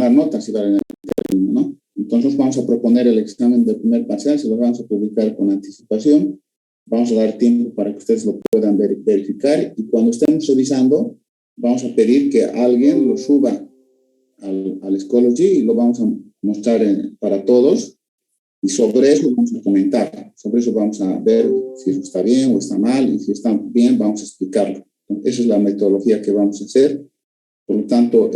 tomar notas si van en el término, ¿no? Entonces vamos a proponer el examen del primer parcial, se lo vamos a publicar con anticipación, vamos a dar tiempo para que ustedes lo puedan verificar y cuando estemos revisando, vamos a pedir que alguien lo suba al Schoology y lo vamos a mostrar para todos y sobre eso vamos a comentar, sobre eso vamos a ver si eso está bien o está mal y si está bien vamos a explicarlo. Esa es la metodología que vamos a hacer. Por lo tanto,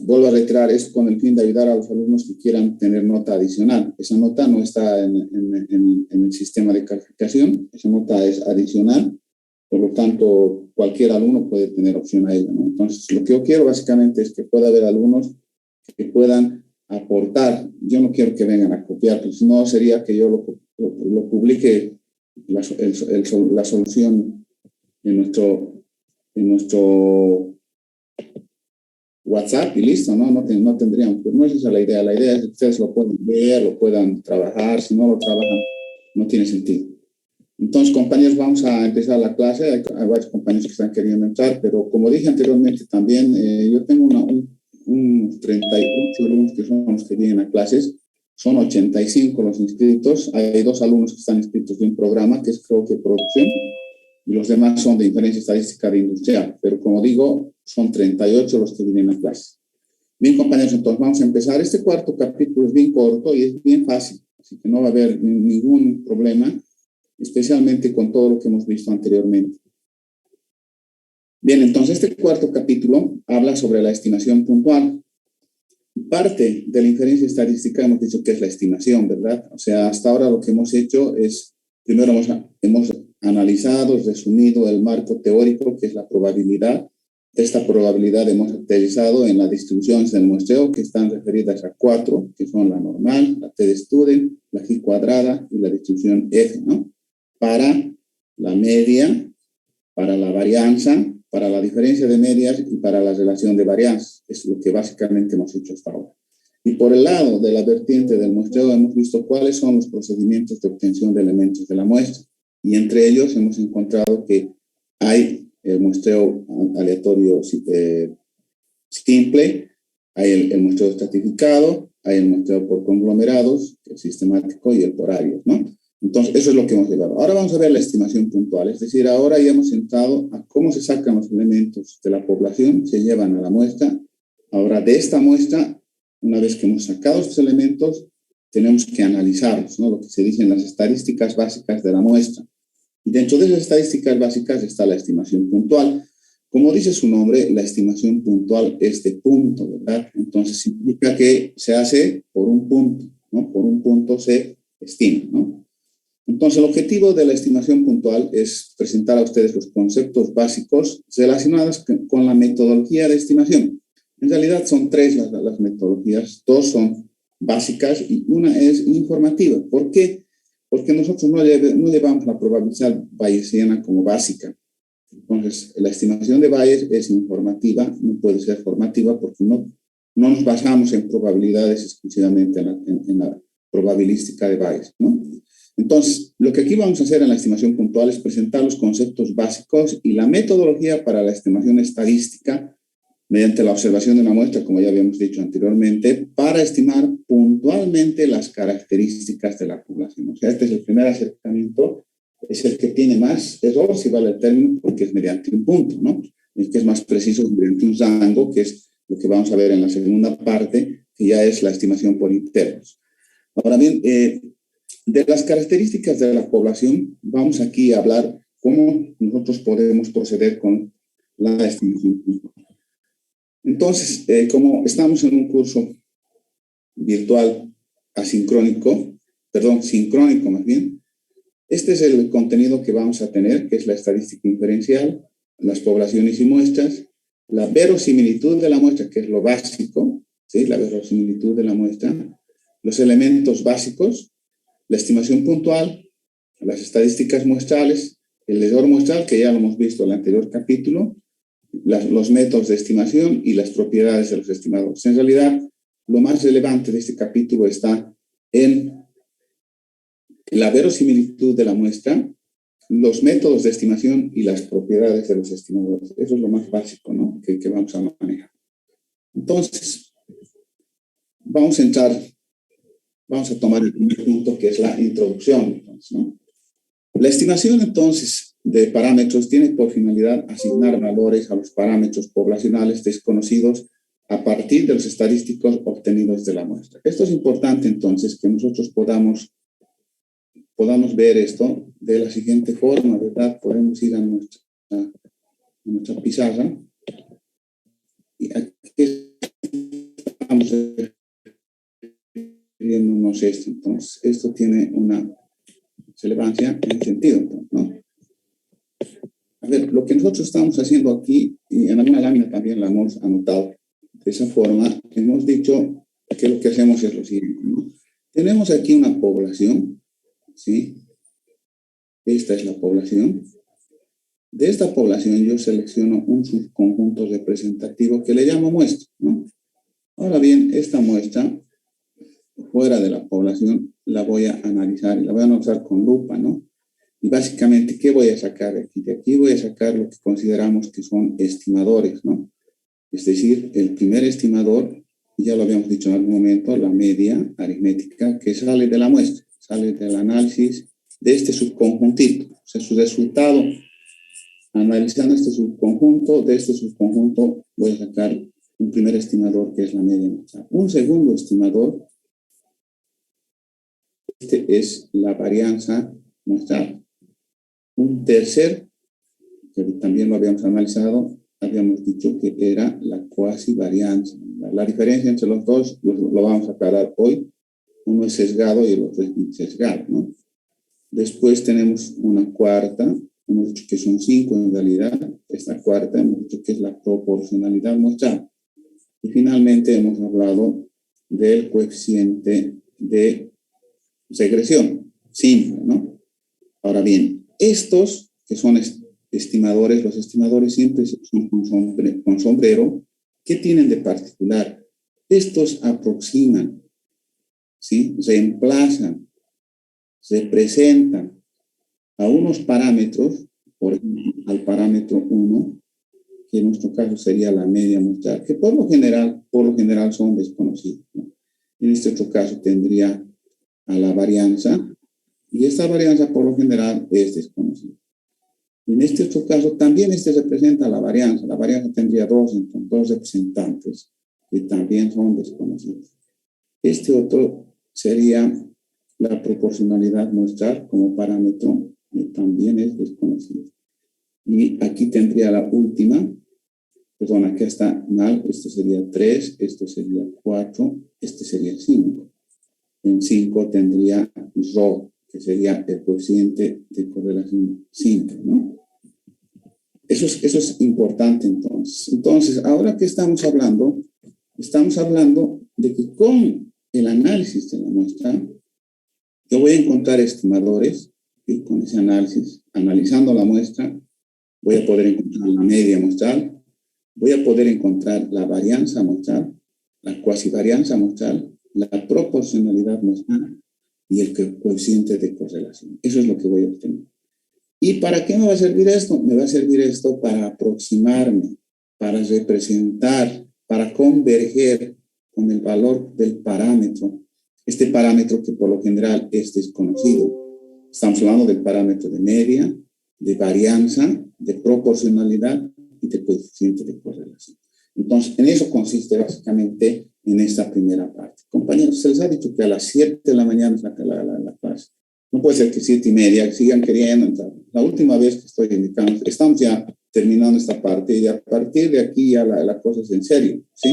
vuelvo a reiterar, es con el fin de ayudar a los alumnos que quieran tener nota adicional. Esa nota no está en el sistema de calificación, esa nota es adicional, por lo tanto, cualquier alumno puede tener opción a ella, ¿no? Entonces, lo que yo quiero básicamente es que pueda haber alumnos que puedan aportar. Yo no quiero que vengan a copiar, pues no sería que yo lo publique la solución en nuestro WhatsApp y listo, ¿no? No tendríamos, pues no es esa la idea. La idea es que ustedes lo puedan ver, lo puedan trabajar. Si no lo trabajan, no tiene sentido. Entonces, compañeros, vamos a empezar la clase. Hay varios compañeros que están queriendo entrar, pero como dije anteriormente también, yo tengo unos 38 alumnos que son los que vienen a clases. Son 85 los inscritos. Hay 2 alumnos que están inscritos de un programa que es, creo que, producción, y los demás son de inferencia estadística de industrial. Pero como digo, son 38 los que vienen a clase. Bien, compañeros, entonces vamos a empezar. Este cuarto capítulo es bien corto y es bien fácil, así que no va a haber ningún problema, especialmente con todo lo que hemos visto anteriormente. Bien, entonces este cuarto capítulo habla sobre la estimación puntual. Parte de la inferencia estadística hemos dicho que es la estimación, ¿verdad? O sea, hasta ahora lo que hemos hecho es, primero hemos analizado, resumido el marco teórico, que es la probabilidad. Esta probabilidad hemos utilizado en las distribuciones del muestreo, que están referidas a 4, que son la normal, la t-de-Student, la G cuadrada y la distribución F, ¿no? Para la media, para la varianza, para la diferencia de medias y para la relación de varianzas. Es lo que básicamente hemos hecho hasta ahora. Y por el lado de la vertiente del muestreo hemos visto cuáles son los procedimientos de obtención de elementos de la muestra. Y entre ellos hemos encontrado que hay el muestreo aleatorio simple, hay el muestreo estratificado, hay el muestreo por conglomerados, el sistemático y el por áreas, ¿no? Entonces, eso es lo que hemos llevado. Ahora vamos a ver la estimación puntual, es decir, ahora ya hemos entrado a cómo se sacan los elementos de la población, se llevan a la muestra. Ahora, de esta muestra, una vez que hemos sacado estos elementos, tenemos que analizarlos, ¿no? Lo que se dice en las estadísticas básicas de la muestra. Y dentro de esas estadísticas básicas está la estimación puntual. Como dice su nombre, la estimación puntual es de punto, ¿verdad? Entonces, significa que se hace por un punto, ¿no? Por un punto se estima, ¿no? Entonces, el objetivo de la estimación puntual es presentar a ustedes los conceptos básicos relacionados con la metodología de estimación. En realidad son 3 las metodologías, 2 son básicas y una es informativa. ¿Por qué? Porque nosotros no llevamos la probabilidad bayesiana como básica. Entonces, la estimación de Bayes es informativa, no puede ser formativa porque no nos basamos en probabilidades exclusivamente en la probabilística de Bayes, ¿no? Entonces, lo que aquí vamos a hacer en la estimación puntual es presentar los conceptos básicos y la metodología para la estimación estadística mediante la observación de una muestra, como ya habíamos dicho anteriormente, para estimar puntualmente las características de la población. O sea, este es el primer acercamiento, es el que tiene más error, si vale el término, porque es mediante un punto, ¿no? El que es más preciso mediante un rango, que es lo que vamos a ver en la segunda parte, que ya es la estimación por intervalos. Ahora bien, de las características de la población, vamos aquí a hablar cómo nosotros podemos proceder con la estimación. Entonces, como estamos en un curso virtual sincrónico más bien, este es el contenido que vamos a tener, que es la estadística inferencial, las poblaciones y muestras, la verosimilitud de la muestra, que es lo básico, ¿sí? La verosimilitud de la muestra, los elementos básicos, la estimación puntual, las estadísticas muestrales, el error muestral, que ya lo hemos visto en el anterior capítulo, los métodos de estimación y las propiedades de los estimadores. En realidad, lo más relevante de este capítulo está en la verosimilitud de la muestra, los métodos de estimación y las propiedades de los estimadores. Eso es lo más básico, ¿no? que vamos a manejar. Entonces, vamos a tomar el primer punto, que es la introducción. Entonces, ¿no? La estimación, entonces, de parámetros tiene por finalidad asignar valores a los parámetros poblacionales desconocidos a partir de los estadísticos obtenidos de la muestra. Esto es importante, entonces, que nosotros podamos ver esto de la siguiente forma, ¿verdad? Podemos ir a nuestra pizarra y aquí estamos viéndonos esto. Entonces, esto tiene una relevancia en el sentido, ¿no? A ver, lo que nosotros estamos haciendo aquí, y en alguna lámina también la hemos anotado de esa forma, hemos dicho que lo que hacemos es lo siguiente, ¿no? Tenemos aquí una población, ¿sí? Esta es la población. De esta población yo selecciono un subconjunto representativo que le llamo muestra, ¿no? Ahora bien, esta muestra, fuera de la población, la voy a analizar y la voy a analizar con lupa, ¿no? Y básicamente, ¿qué voy a sacar de aquí? De aquí voy a sacar lo que consideramos que son estimadores, ¿no? Es decir, el primer estimador, ya lo habíamos dicho en algún momento, la media aritmética que sale de la muestra, sale del análisis de este subconjuntito. O sea, su resultado, analizando este subconjunto, de este subconjunto voy a sacar un primer estimador que es la media muestral. Un segundo estimador, este es la varianza muestral. Un tercer, que también lo habíamos analizado, habíamos dicho que era la cuasi varianza. La diferencia entre los dos lo vamos a aclarar hoy. Uno es sesgado y el otro es insesgado, ¿no? Después tenemos una cuarta, hemos dicho que son 5 en realidad. Esta cuarta hemos dicho que es la proporcionalidad muestral. Y finalmente hemos hablado del coeficiente de regresión simple, ¿no? Ahora bien, estos que son estimadores, los estimadores siempre son con sombrero. ¿Qué tienen de particular? Estos aproximan, ¿sí? Reemplazan, representan a unos parámetros, por ejemplo, al parámetro 1, que en nuestro caso sería la media muestral, que por lo general son desconocidos, ¿no? En este otro caso tendría a la varianza, y esta varianza por lo general es desconocida. En este otro caso, también representa la varianza. La varianza tendría dos representantes que también son desconocidos. Este otro sería la proporcionalidad muestral como parámetro, que también es desconocido. Y aquí tendría la última, perdón, acá está mal, esto sería 3, esto sería 4, este sería 5. En 5 tendría Rho, que sería el coeficiente de correlación simple, ¿no? Eso es importante entonces. Entonces, ahora que estamos hablando de que con el análisis de la muestra, yo voy a encontrar estimadores y con ese análisis, analizando la muestra, voy a poder encontrar la media muestral, voy a poder encontrar la varianza muestral, la cuasivarianza muestral, la proporcionalidad muestral y el coeficiente de correlación. Eso es lo que voy a obtener. ¿Y para qué me va a servir esto? Me va a servir esto para aproximarme, para representar, para converger con el valor del parámetro. Este parámetro que por lo general es desconocido. Estamos hablando del parámetro de media, de varianza, de proporcionalidad y de coeficiente de correlación. Entonces, en eso consiste básicamente en esta primera parte. Compañeros, se les ha dicho que a las 7 de la mañana es la clase. No puede ser que 7:30 sigan queriendo entrar. La última vez que estoy indicando, estamos ya terminando esta parte y a partir de aquí ya la cosa es en serio, ¿sí?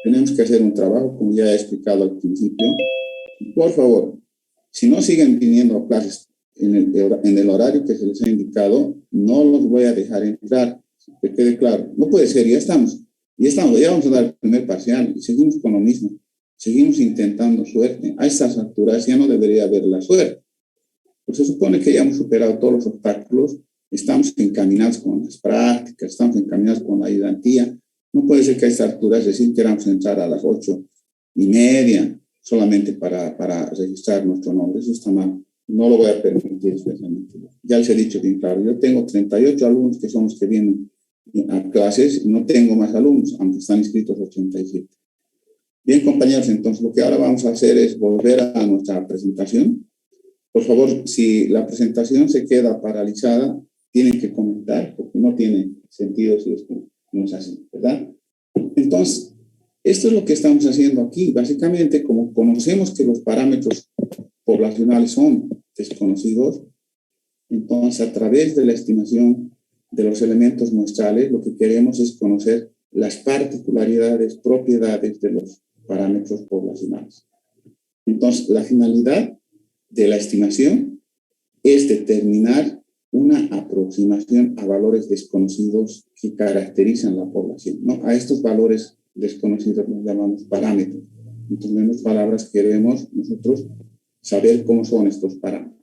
Tenemos que hacer un trabajo, como ya he explicado al principio. Por favor, si no siguen viniendo a clases en el horario que se les ha indicado, no los voy a dejar entrar, que quede claro. No puede ser, ya vamos a dar el primer parcial y seguimos con lo mismo. Seguimos intentando suerte. A estas alturas ya no debería haber la suerte. Pues se supone que ya hemos superado todos los obstáculos, estamos encaminados con las prácticas, estamos encaminados con la ayudantía. No puede ser que a estas alturas recién queramos entrar a las 8:30 solamente para registrar nuestro nombre. Eso está mal. No lo voy a permitir especialmente. Ya les he dicho bien claro, yo tengo 38 alumnos que son los que vienen a clases, no tengo más alumnos, aunque están inscritos 87. Bien, compañeros, entonces lo que ahora vamos a hacer es volver a nuestra presentación. Por favor, si la presentación se queda paralizada, tienen que comentar, porque no tiene sentido si es que no es así, ¿verdad? Entonces, esto es lo que estamos haciendo aquí. Básicamente, como conocemos que los parámetros poblacionales son desconocidos, entonces a través de la estimación de los elementos muestrales, lo que queremos es conocer las particularidades, propiedades de los parámetros poblacionales. Entonces, la finalidad de la estimación es determinar una aproximación a valores desconocidos que caracterizan la población, ¿no? A estos valores desconocidos los llamamos parámetros. Entonces, en otras palabras, queremos nosotros saber cómo son estos parámetros.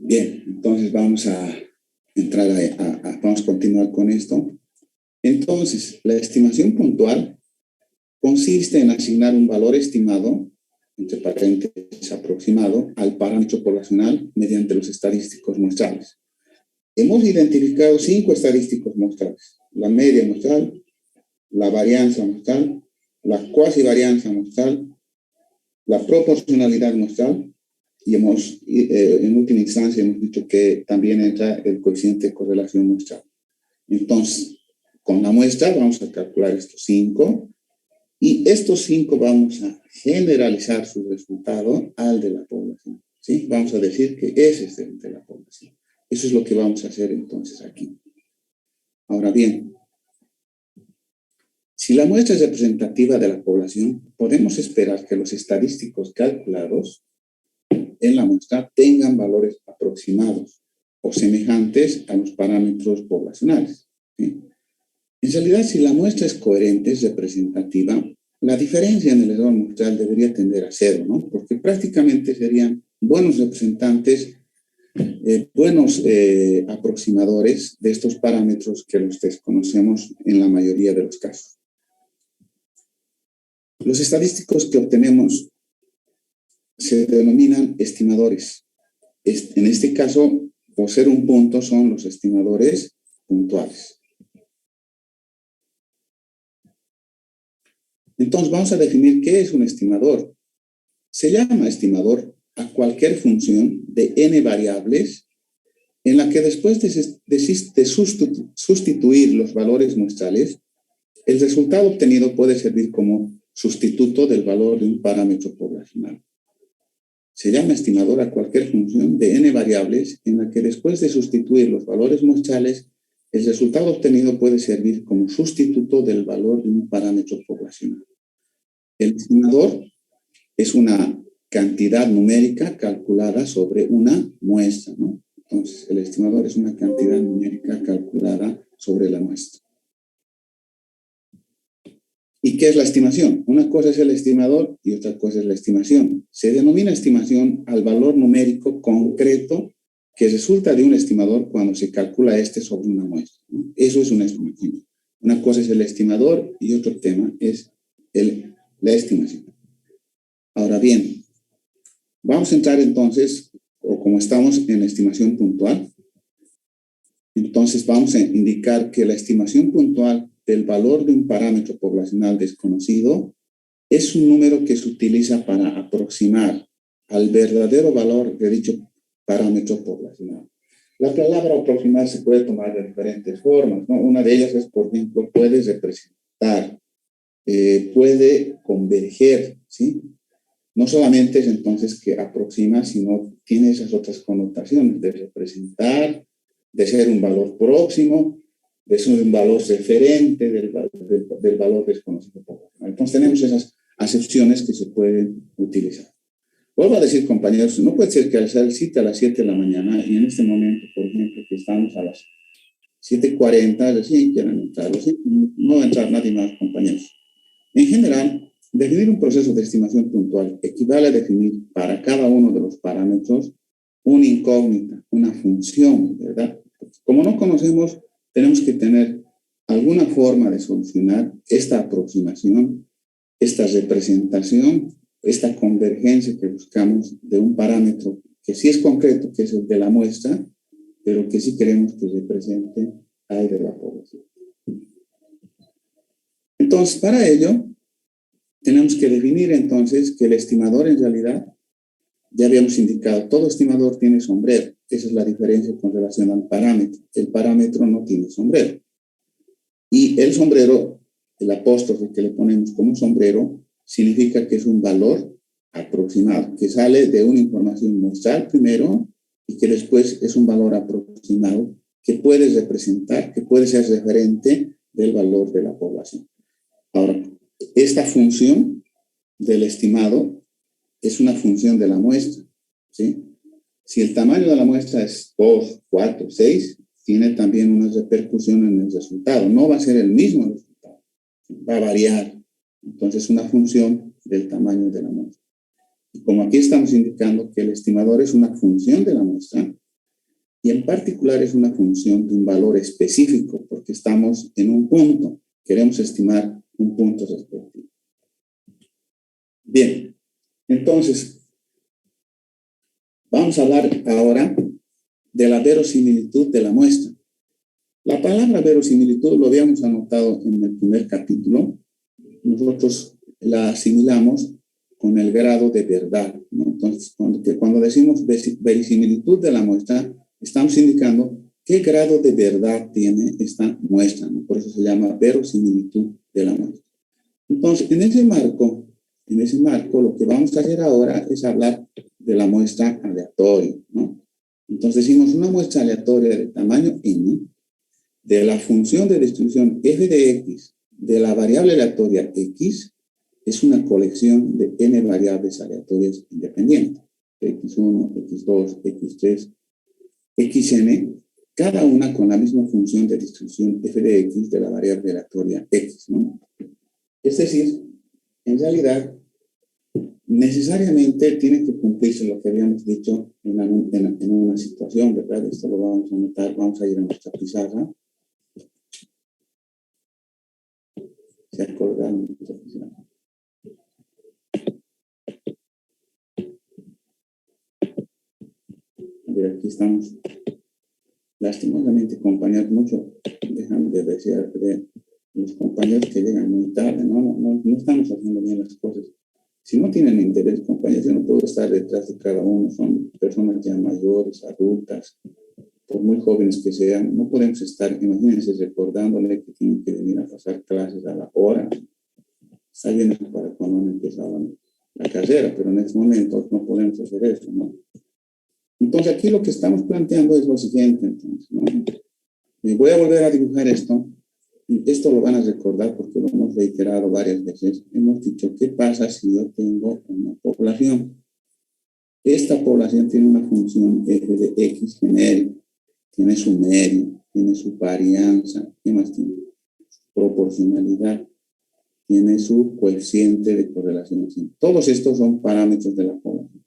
Bien, entonces vamos a entrar vamos a continuar con esto. Entonces, la estimación puntual consiste en asignar un valor estimado, entre paréntesis aproximado, al parámetro poblacional mediante los estadísticos muestrales. Hemos identificado 5 estadísticos muestrales: la media muestral, la varianza muestral, la cuasivarianza muestral, la proporcionalidad muestral, y en última instancia, hemos dicho que también entra el coeficiente de correlación muestral. Entonces, con la muestra vamos a calcular estos 5, y estos 5 vamos a generalizar su resultado al de la población, ¿sí? Vamos a decir que ese es el de la población. Eso es lo que vamos a hacer entonces aquí. Ahora bien, si la muestra es representativa de la población, podemos esperar que los estadísticos calculados en la muestra tengan valores aproximados o semejantes a los parámetros poblacionales, ¿sí? En realidad, si la muestra es coherente, es representativa, la diferencia en el error muestral debería tender a 0, ¿no? Porque prácticamente serían buenos representantes, buenos aproximadores de estos parámetros que los desconocemos en la mayoría de los casos. Los estadísticos que obtenemos se denominan estimadores. En este caso, por ser un punto, son los estimadores puntuales. Entonces, vamos a definir qué es un estimador. Se llama estimador a cualquier función de n variables en la que después de sustituir los valores muestrales, el resultado obtenido puede servir como sustituto del valor de un parámetro poblacional. Se llama estimador a cualquier función de n variables en la que después de sustituir los valores muestrales, el resultado obtenido puede servir como sustituto del valor de un parámetro poblacional. El estimador es una cantidad numérica calculada sobre una muestra, ¿no? Entonces, el estimador es una cantidad numérica calculada sobre la muestra. ¿Y qué es la estimación? Una cosa es el estimador y otra cosa es la estimación. Se denomina estimación al valor numérico concreto que resulta de un estimador cuando se calcula este sobre una muestra, ¿no? Eso es una estimación. Una cosa es el estimador y otro tema es la estimación. Ahora bien, vamos a entrar entonces, o como estamos en la estimación puntual, entonces vamos a indicar que la estimación puntual del valor de un parámetro poblacional desconocido es un número que se utiliza para aproximar al verdadero valor de dicho parámetro poblacional. La palabra aproximar se puede tomar de diferentes formas, ¿no? Una de ellas es, por ejemplo, puede representar, puede converger, ¿sí? No solamente es entonces que aproxima, sino tiene esas otras connotaciones de representar, de ser un valor próximo, de ser un valor referente del valor desconocido. Entonces tenemos esas acepciones que se pueden utilizar. Vuelvo a decir, compañeros, no puede ser que al ser cita a las 7 de la mañana y en este momento, por ejemplo, que estamos a las 7:40, recién quieran entrar, no va a entrar nadie más, compañeros. En general, definir un proceso de estimación puntual equivale a definir para cada uno de los parámetros una incógnita, una función, ¿verdad? Como no conocemos, tenemos que tener alguna forma de solucionar esta aproximación esta representación, esta convergencia que buscamos de un parámetro que sí es concreto, que es el de la muestra, pero que sí queremos que represente al de la población. Entonces, para ello, tenemos que definir entonces que el estimador en realidad, ya habíamos indicado, todo estimador tiene sombrero. Esa es la diferencia con relación al parámetro. El parámetro no tiene sombrero. Y el sombrero, el apóstrofe que le ponemos como sombrero, significa que es un valor aproximado, que sale de una información muestral primero y que después es un valor aproximado que puede representar, que puede ser referente del valor de la población. Ahora, esta función del estimado es una función de la muestra, ¿sí? Si el tamaño de la muestra es 2, 4, 6, tiene también una repercusión en el resultado. No va a ser el mismo resultado, va a variar. Entonces, es una función del tamaño de la muestra. Y como aquí estamos indicando que el estimador es una función de la muestra, y en particular es una función de un valor específico, porque estamos en un punto, queremos estimar un punto respectivo. Bien, entonces, vamos a hablar ahora de la verosimilitud de la muestra. La palabra verosimilitud lo habíamos anotado en el primer capítulo. Nosotros la asimilamos con el grado de verdad, ¿no? Entonces, cuando decimos verisimilitud de la muestra, estamos indicando qué grado de verdad tiene esta muestra, ¿no? Por eso se llama verosimilitud de la muestra. Entonces, en ese marco, lo que vamos a hacer ahora es hablar de la muestra aleatoria, ¿no? Entonces, decimos una muestra aleatoria de tamaño n, de la función de distribución f de x, de la variable aleatoria x, es una colección de n variables aleatorias independientes, x1, x2, x3, xn, cada una con la misma función de distribución f de x de la variable aleatoria x, ¿no? Es decir, en realidad, necesariamente tiene que cumplirse lo que habíamos dicho en una situación, ¿verdad? Esto lo vamos a notar, vamos a ir a nuestra pizarra. Se ha colgado nuestra pizarra. A ver, aquí estamos. Lastimosamente, compañeros, mucho dejan de desear de los compañeros que llegan muy tarde, no estamos haciendo bien las cosas. Si no tienen interés, compañeros, yo no puedo estar detrás de cada uno, son personas ya mayores, adultas, por muy jóvenes que sean, no podemos estar, imagínense, recordándole que tienen que venir a pasar clases a la hora. Está bien para cuando han empezado la carrera, pero en estos momentos no podemos hacer eso, ¿no? Entonces, aquí lo que estamos planteando es lo siguiente, entonces, ¿no? Voy a volver a dibujar esto. Y esto lo van a recordar porque lo hemos reiterado varias veces. Hemos dicho, ¿qué pasa si yo tengo una población? Esta población tiene una función f de x genérica. Tiene su medio, tiene su varianza. ¿Qué más tiene? Proporcionalidad. Tiene su coeficiente de correlación. Todos estos son parámetros de la población.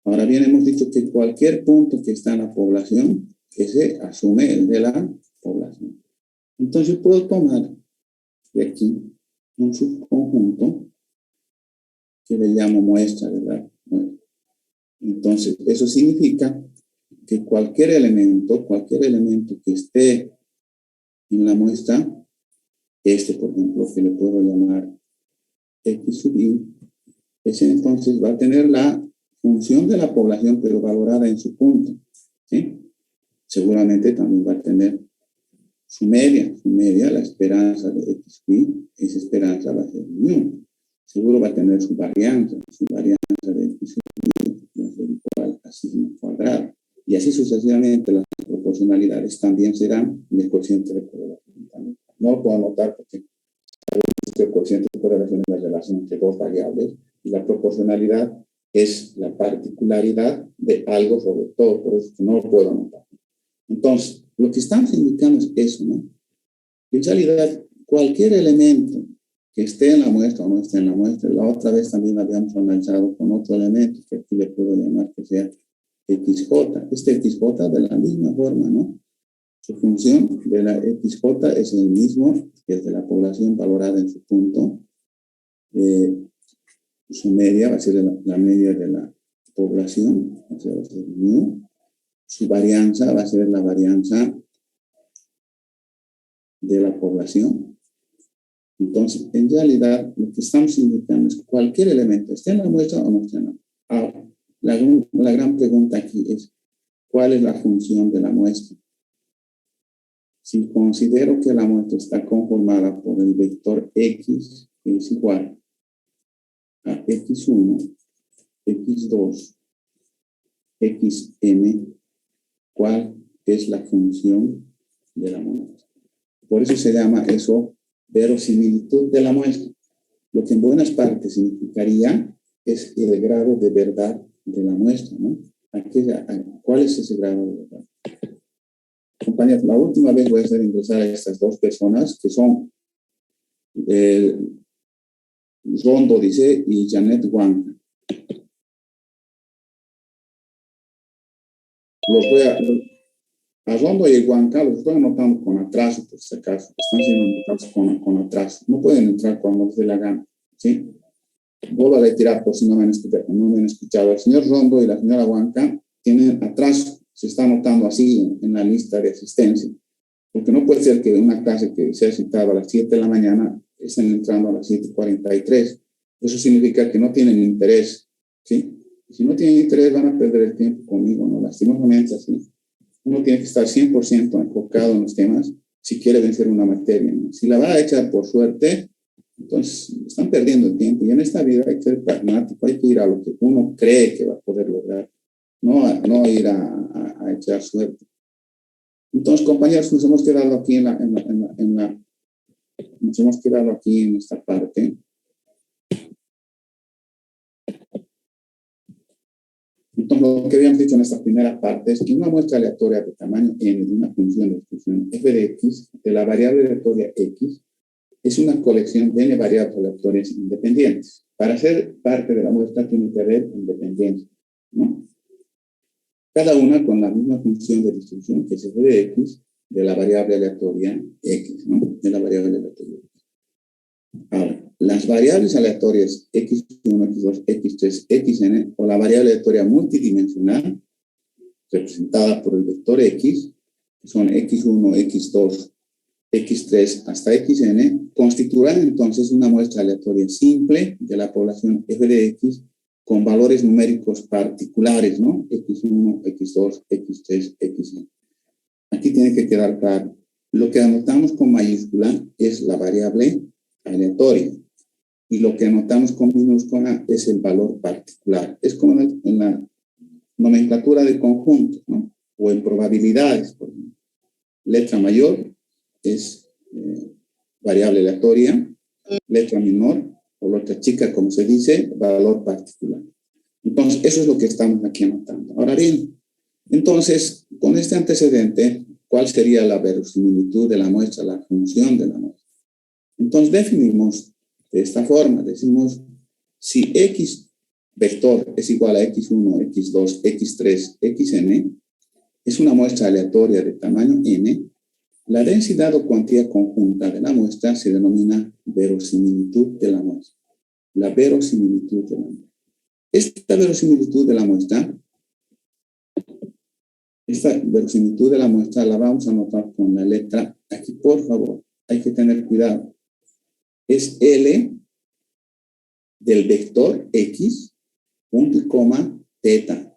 Ahora bien, hemos dicho que cualquier punto que está en la población, ese asume el de la población. Entonces yo puedo tomar de aquí un subconjunto que le llamo muestra, ¿verdad? Bueno, entonces eso significa que cualquier elemento que esté en la muestra, por ejemplo, que le puedo llamar x sub i, ese entonces va a tener la función de la población, pero valorada en su punto, ¿sí? Seguramente también va a tener su media, la esperanza de x sub i, esa esperanza va a ser mu. Seguro va a tener su varianza de x sub i va a ser igual a sigma cuadrado. Y así sucesivamente las proporcionalidades también serán el cociente de correlación. No lo puedo anotar porque el cociente de correlación es la relación entre dos variables y la proporcionalidad es la particularidad de algo sobre todo, por eso que no lo puedo anotar. Entonces, lo que estamos indicando es eso, ¿no? En realidad, cualquier elemento que esté en la muestra o no esté en la muestra, la otra vez también habíamos analizado con otro elemento que aquí le puedo llamar que sea XJ. Este XJ de la misma forma, ¿no? Su función de la XJ es el mismo que es de la población valorada en su punto. Su media va a ser la media de la población, va a ser mu. Su varianza va a ser la varianza de la población. Entonces, en realidad, lo que estamos indicando es que cualquier elemento, esté en la muestra o no esté en la muestra. Ahora, la gran pregunta aquí es, ¿cuál es la función de la muestra? Si considero que la muestra está conformada por el vector X, que es igual a X1, X2, Xn, ¿cuál es la función de la muestra? Por eso se llama eso verosimilitud de la muestra. Lo que en buenas partes significaría es el grado de verdad de la muestra, ¿no? ¿Cuál es ese grado de verdad? Compañeros, la última vez voy a hacer ingresar a estas dos personas que son Rondo, dice, y Janet Wang. A Rondo y Huanca los estoy anotando con atraso, por si acaso. Están siendo anotados con atraso. No pueden entrar cuando les dé la gana, ¿sí? Vuelvo a retirar por si no me han escuchado. El señor Rondo y la señora Huanca tienen atraso. Se está anotando así en la lista de asistencia. Porque no puede ser que una clase que sea citada a las 7 de la mañana estén entrando a las 7:43. Eso significa que no tienen interés, ¿sí? Y si no tienen interés, van a perder el tiempo conmigo, ¿no? Lastimosamente así. Uno tiene que estar 100% enfocado en los temas si quiere vencer una materia, ¿no? Si la va a echar por suerte, entonces están perdiendo el tiempo. Y en esta vida hay que ser pragmático, hay que ir a lo que uno cree que va a poder lograr, no ir a echar suerte. Entonces, compañeros, nos hemos quedado aquí nos hemos quedado aquí en esta parte. Entonces, lo que habíamos dicho en esta primera parte es que una muestra aleatoria de tamaño n de una función de distribución f de x de la variable aleatoria x es una colección de n variables aleatorias independientes. Para ser parte de la muestra tiene que haber independencia, ¿no? Cada una con la misma función de distribución que es f de x de la variable aleatoria x, ¿no? De la variable aleatoria x. Ahora, las variables aleatorias x1, x2, x3, xn o la variable aleatoria multidimensional representada por el vector x, que son x1, x2, x3 hasta xn, constituirán entonces una muestra aleatoria simple de la población f de x con valores numéricos particulares, ¿no? x1, x2, x3, xn. Aquí tiene que quedar claro. Lo que anotamos con mayúscula es la variable aleatoria. Y lo que anotamos con minúscula es el valor particular. Es como en la nomenclatura de conjuntos, ¿no? O en probabilidades, por ejemplo. Letra mayor es variable aleatoria, letra menor, o letra chica, como se dice, valor particular. Entonces, eso es lo que estamos aquí anotando. Ahora bien, entonces, con este antecedente, ¿cuál sería la verosimilitud de la muestra, la función de la muestra? Entonces, definimos de esta forma, decimos, si x vector es igual a x1, x2, x3, xn, es una muestra aleatoria de tamaño n, la densidad o cuantía conjunta de la muestra se denomina verosimilitud de la muestra. La verosimilitud de la muestra. Esta verosimilitud de la muestra la vamos a anotar con la letra, aquí por favor, hay que tener cuidado. Es L del vector X, punto y coma, teta.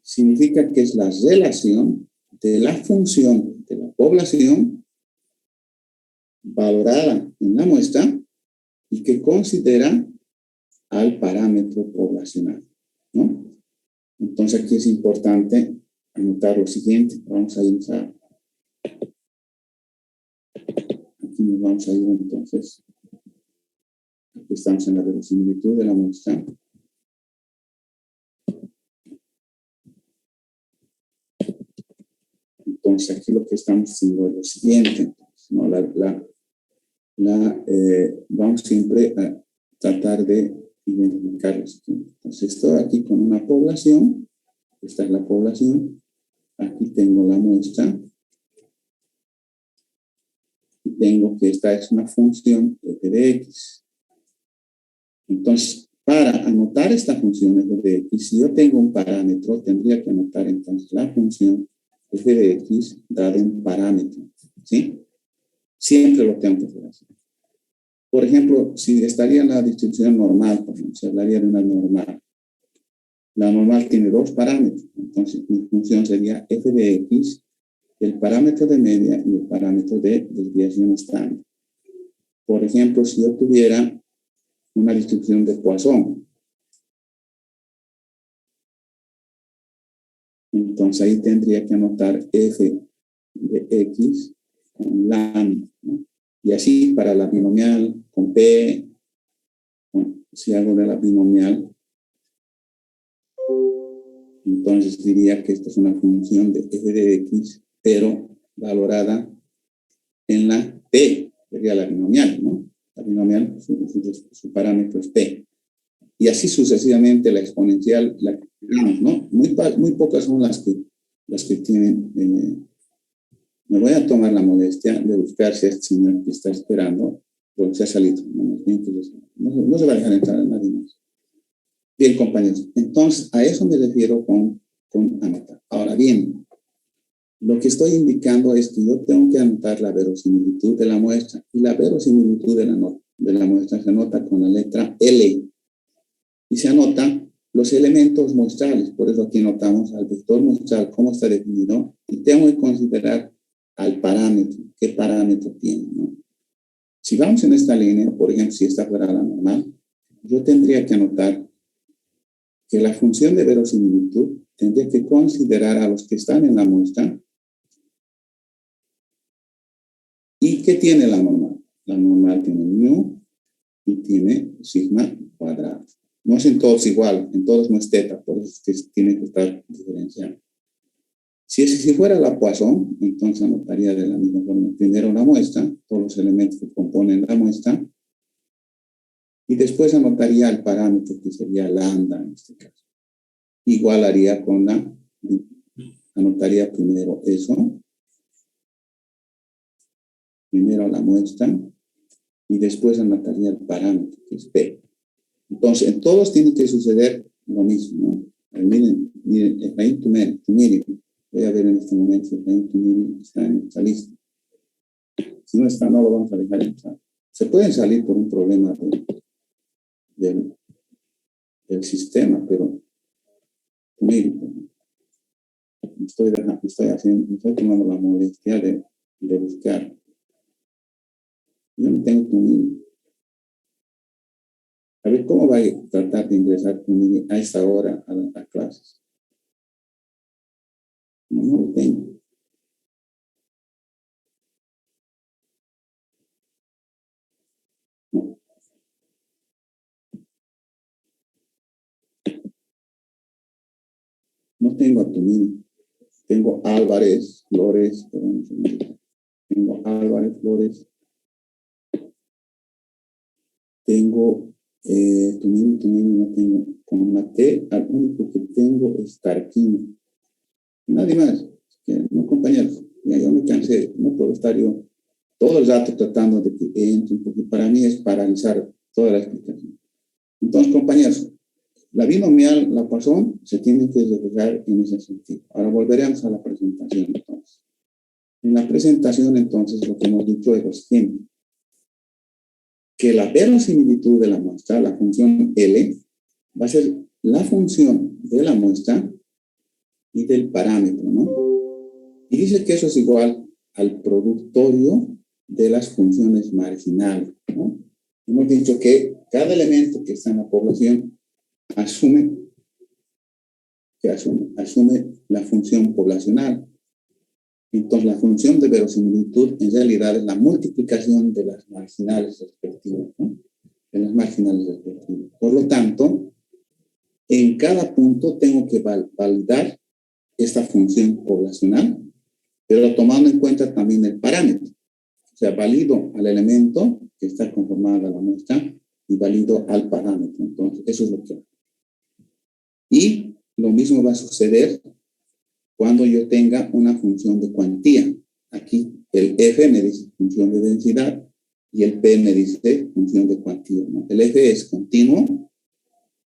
Significa que es la relación de la función de la población valorada en la muestra y que considera al parámetro poblacional, ¿no? Entonces aquí es importante anotar lo siguiente. Vamos a ir aquí nos vamos a ir entonces. Aquí estamos en la verosimilitud de la muestra. Entonces aquí lo que estamos haciendo es lo siguiente, ¿no? Vamos siempre a tratar de identificar lo siguiente. Entonces estoy aquí con una población, esta es la población, aquí tengo la muestra, y tengo que esta es una función f de x. Entonces, para anotar esta función f de x, si yo tengo un parámetro, tendría que anotar entonces la función f de x dado un parámetro, ¿sí? Siempre lo tengo que hacer así. Por ejemplo, si estaría en la distribución normal, por ejemplo, se hablaría de una normal. La normal tiene dos parámetros, entonces mi función sería f de x, el parámetro de media y el parámetro de desviación estándar. Por ejemplo, si yo tuviera una distribución de Poisson, entonces ahí tendría que anotar f de x con lambda, ¿no? Y así para la binomial con p, si hago de la binomial, entonces diría que esta es una función de f de x, pero valorada en la p, sería la binomial, ¿no? La binomial, su parámetro es p. Y así sucesivamente la exponencial, ¿no? Muy pocas son las que tienen. Me voy a tomar la molestia de buscar si este señor que está esperando, porque se ha salido. No se va a dejar entrar a nadie más. Bien, compañeros. Entonces, a eso me refiero con anotar. Ahora bien, lo que estoy indicando es que yo tengo que anotar la verosimilitud de la muestra. Y la verosimilitud de la muestra se anota con la letra L. Y se anotan los elementos muestrales. Por eso aquí notamos al vector muestral, cómo está definido. Y tengo que considerar al parámetro, qué parámetro tiene, ¿no? Si vamos en esta línea, por ejemplo, si esta fuera la normal, yo tendría que anotar que la función de verosimilitud tendría que considerar a los que están en la muestra. ¿Y qué tiene la normal? La normal tiene mu y tiene sigma cuadrado. No es en todos igual, en todos no es teta, por eso es que tiene que estar diferenciado. Si fuera la Poisson, entonces anotaría de la misma forma. Primero la muestra, todos los elementos que componen la muestra, y después anotaría el parámetro que sería lambda en este caso. Igual haría con anotaría primero eso, primero la muestra, y después anotaría el parámetro que es P. Entonces, en todos tiene que suceder lo mismo, ¿no? Miren, Efraín Tumiri, voy a ver en este momento si Efraín Tumiri está en esta lista. Si no está, no lo vamos a dejar entrar. Se pueden salir por un problema del sistema, pero Tumiri, estoy tomando la molestia de buscar. Yo no tengo Tumiri. A ver, ¿cómo va a tratar de ingresar Tumiri a esta hora a clases? No lo tengo. No. No tengo a Tumiri. Tengo Álvarez, Flores, perdón, tengo Álvarez, Flores. Tengo Tumiri no tengo. Con la T, al único que tengo es Tarquino. Nadie más. No, compañeros. Ya yo me cansé. No puedo estar yo todo el rato tratando de que entre, porque para mí es paralizar toda la explicación. Entonces, compañeros, la binomial, la Poisson, se tiene que reflejar en ese sentido. Ahora volveremos a la presentación, entonces. En la presentación, entonces, lo que hemos dicho es lo siguiente. Que la verosimilitud de la muestra, la función L, va a ser la función de la muestra y del parámetro, ¿no? Y dice que eso es igual al productorio de las funciones marginales, ¿no? Hemos dicho que cada elemento que está en la población asume la función poblacional. Entonces, la función de verosimilitud en realidad es la multiplicación de las marginales respectivas, ¿no? De las marginales respectivas. Por lo tanto, en cada punto tengo que validar esta función poblacional, pero tomando en cuenta también el parámetro. O sea, valido al elemento que está conformada la muestra y valido al parámetro. Entonces, eso es lo que hago. Y lo mismo va a suceder cuando yo tenga una función de cuantía. Aquí el F me dice función de densidad y el P me dice función de cuantía, ¿no? El F es continuo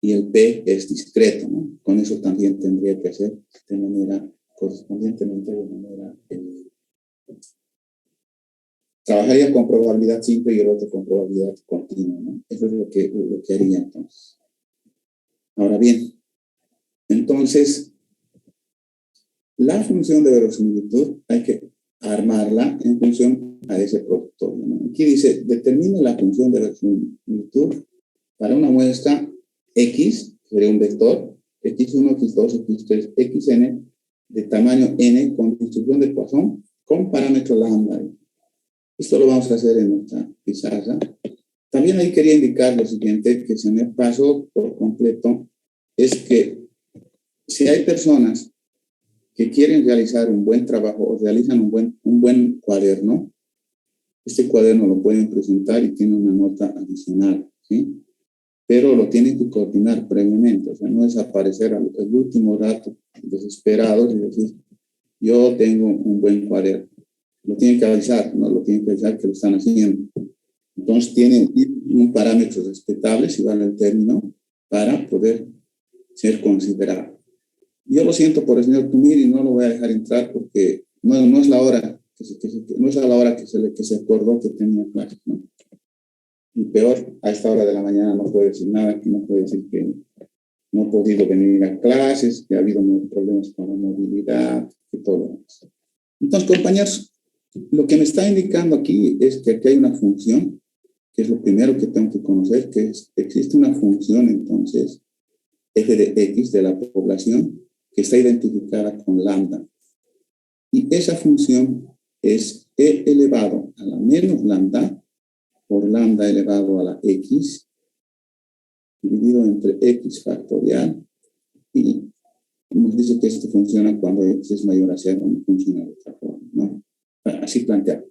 y el P es discreto, ¿no? Con eso también tendría que hacer de manera correspondientemente, de manera... trabajaría con probabilidad simple y el otro con probabilidad continua, ¿no? Eso es lo que haría entonces. Ahora bien, entonces, la función de verosimilitud hay que armarla en función a ese productorio, ¿no? Aquí dice, determina la función de verosimilitud para una muestra X, sería un vector, X1, X2, X3, Xn, de tamaño n con distribución de Poisson con parámetro lambda. Esto lo vamos a hacer en nuestra pizarra. También ahí quería indicar lo siguiente, que se me pasó por completo, es que si hay personas que quieren realizar un buen trabajo o realizan un buen cuaderno, este cuaderno lo pueden presentar y tiene una nota adicional, ¿sí? Pero lo tienen que coordinar previamente, o sea, no es aparecer al último rato desesperados y decir, yo tengo un buen cuaderno. Lo tienen que avisar, no lo tienen que avisar que lo están haciendo. Entonces tienen un parámetro respetable, si vale el término, para poder ser considerado. Yo lo siento por el señor Tumir y no lo voy a dejar entrar porque no es la hora no es a la hora que se acordó que tenía clases, ¿no? Y peor, a esta hora de la mañana no puede decir nada, que no puede decir que no ha podido venir a clases, que ha habido problemas con la movilidad, y todo lo demás. Entonces, compañeros, lo que me está indicando aquí es que aquí hay una función, que es lo primero que tengo que conocer, que existe una función, entonces, f de x de la población, que está identificada con lambda. Y esa función es e elevado a la menos lambda por lambda elevado a la x, dividido entre x factorial, y nos dice que esto funciona cuando x es mayor a 0, no funciona de otra forma, ¿no? Así planteado.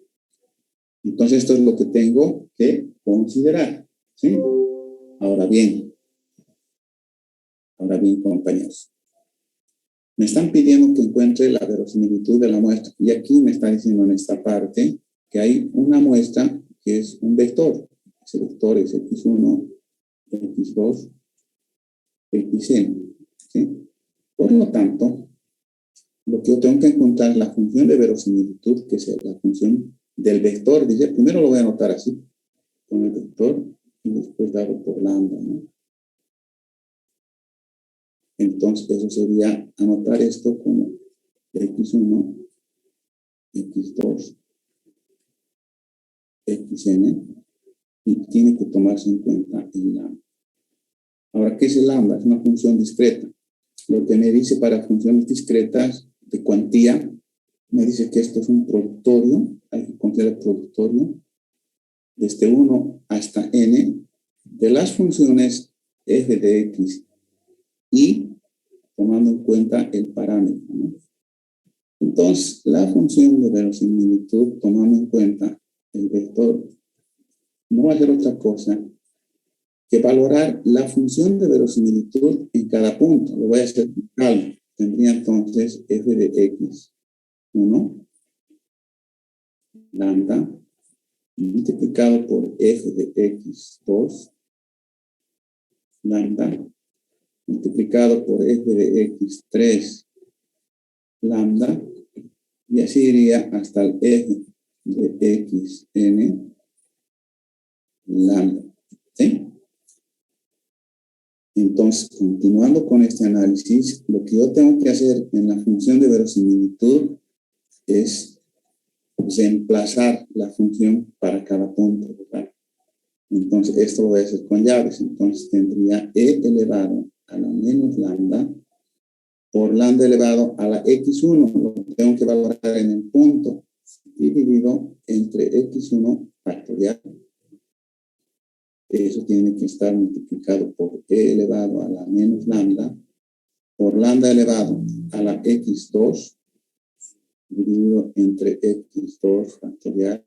Entonces, esto es lo que tengo que considerar, ¿sí? Ahora bien, compañeros, me están pidiendo que encuentre la verosimilitud de la muestra. Y aquí me está diciendo en esta parte que hay una muestra que es un vector. Ese vector es x1, x2, xn, ¿sí? Por lo tanto, lo que yo tengo que encontrar es la función de verosimilitud, que es la función del vector. Dice, primero lo voy a anotar así, con el vector, y después dado por lambda, ¿no? Entonces, eso sería anotar esto como x1, x2, xn, y tiene que tomarse en cuenta el lambda. Ahora, ¿qué es el lambda? Es una función discreta. Lo que me dice para funciones discretas de cuantía, me dice que esto es un productorio, hay que considerar el productorio, desde 1 hasta n, de las funciones f de x y tomando en cuenta el parámetro, ¿no? Entonces, la función de verosimilitud, tomando en cuenta el vector, no va a ser otra cosa que valorar la función de verosimilitud en cada punto. Lo voy a hacer con calma. Tendría entonces f de x, 1, lambda, multiplicado por f de x, 2, lambda, multiplicado por f de x, 3, lambda, y así iría hasta el f de x, n, lambda, ¿sí? Entonces, continuando con este análisis, lo que yo tengo que hacer en la función de verosimilitud es reemplazar la función para cada punto, ¿verdad? Entonces, esto lo voy a hacer con llaves. Entonces, tendría e elevado a la menos lambda por lambda elevado a la x1. Lo tengo que valorar en el punto dividido entre x1 factorial. Eso tiene que estar multiplicado por e elevado a la menos lambda por lambda elevado a la x2 dividido entre x2 factorial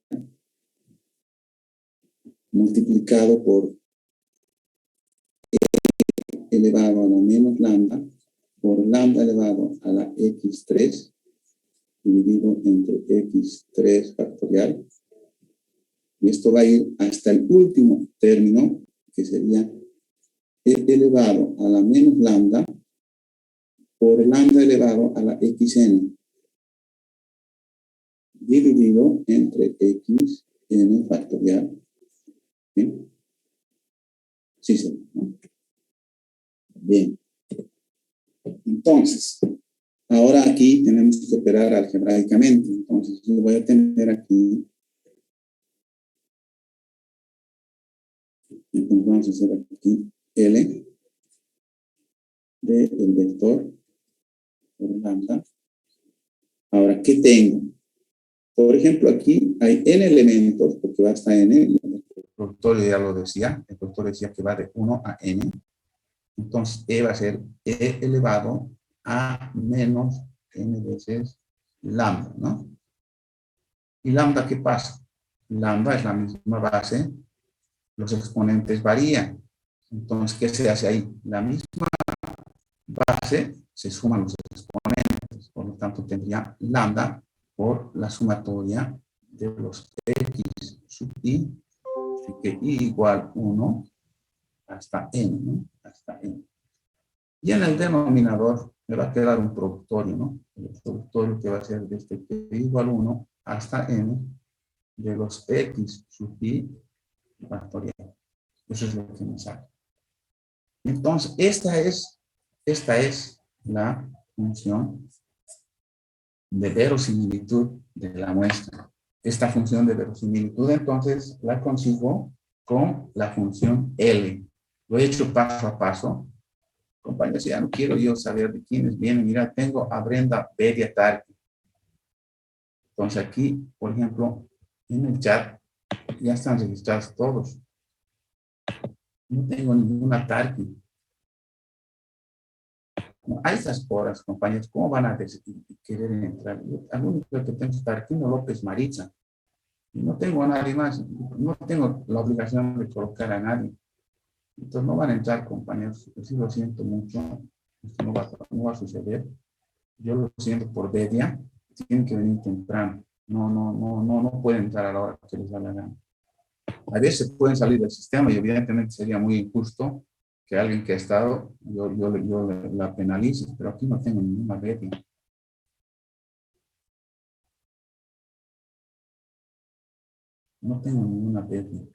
multiplicado por e elevado a la menos lambda por lambda elevado a la x3 dividido entre x3 factorial Y esto va a ir hasta el último término, que sería e elevado a la menos lambda por lambda elevado a la xn, dividido entre xn factorial. ¿Sí? Sí, sí, ¿no? Bien. Entonces, ahora aquí tenemos que operar algebraicamente. Entonces, yo voy a tener aquí. Entonces, vamos a hacer aquí L del vector por lambda. Ahora, ¿qué tengo? Por ejemplo, aquí hay n elementos, porque va hasta n. El productor ya lo decía. El productor decía que va de 1 a n. Entonces, E va a ser E elevado a menos n veces lambda, ¿no? ¿Y lambda qué pasa? Lambda es la misma base, los exponentes varían. Entonces, ¿qué se hace ahí? La misma base se suman los exponentes, por lo tanto tendría lambda por la sumatoria de los x sub i, así que i igual 1 hasta n, ¿no? Hasta n. Y en el denominador me va a quedar un productorio, ¿no? El productorio que va a ser desde i igual 1 hasta n de los x sub i factorial. Eso es lo que me sale. Entonces, esta es la función de verosimilitud de la muestra. Esta función de verosimilitud, entonces, la consigo con la función L. Lo he hecho paso a paso. Compañeros, ya no quiero yo saber de quiénes vienen. Mira, tengo a Brenda Bedia Tarqui. Entonces aquí, por ejemplo, en el chat ya están registrados todos. No tengo ninguna Tarqui. No, a estas horas, compañeros, ¿cómo van a querer entrar? Al único que tengo es Tarquino López Maritza. Y no tengo a nadie más. No tengo la obligación de colocar a nadie. Entonces no van a entrar, compañeros. Yo sí lo siento mucho. Esto no va a suceder. Yo lo siento por Bedia. Tienen que venir temprano. No pueden entrar a la hora que les da la gana. A veces pueden salir del sistema y evidentemente sería muy injusto que alguien que ha estado, yo la penalice, pero aquí no tengo ninguna Bedia. No tengo ninguna Bedia.